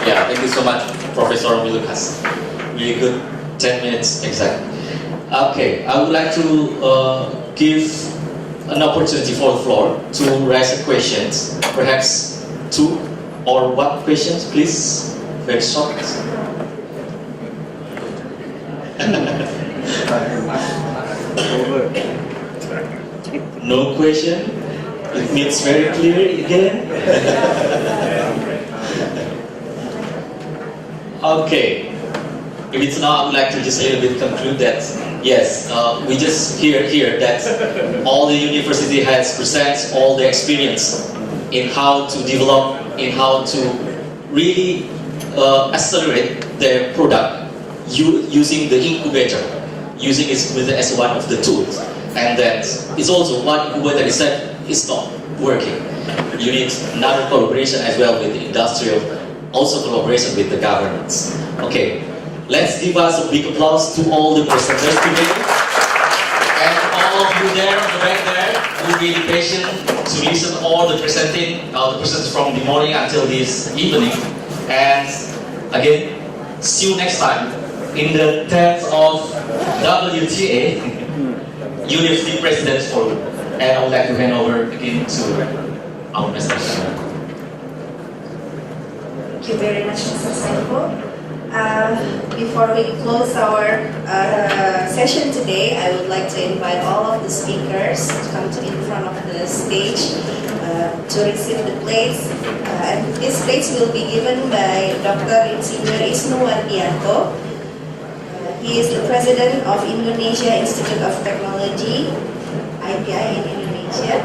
Yeah, thank you so much, Professor Lucas. Really good, 10 minutes exact. Okay, I would like to give an opportunity for the floor to raise questions. Perhaps 2 or 1 questions, please. Very short. No question? It means very clear again? Okay. If it's now, I would like to just a little bit conclude that, yes, we just hear here that all the university has presents all the experience in how to develop, in how to really accelerate their product using the incubator, using it as one of the tools. And that it's also one incubator is said is not working. You need another collaboration as well with the industrial, also collaboration with the governments. Okay, let's give us a big applause to all the presenters today. And all of you there on the back there who will be patient to listen all the presenters from the morning until this evening. And again, see you next time in the 10th of WTA University President's Forum. And I would like to hand over again to our Mr. Thank you very much, Mr. Saiful. Before we close our session today, I would like to invite all of the speakers to come in front of the stage to receive the plates. And this plates will be given by Dr. Insinyur Isnu Wardianto. He is the President of Indonesia Institute of Technology, IPI in Indonesia.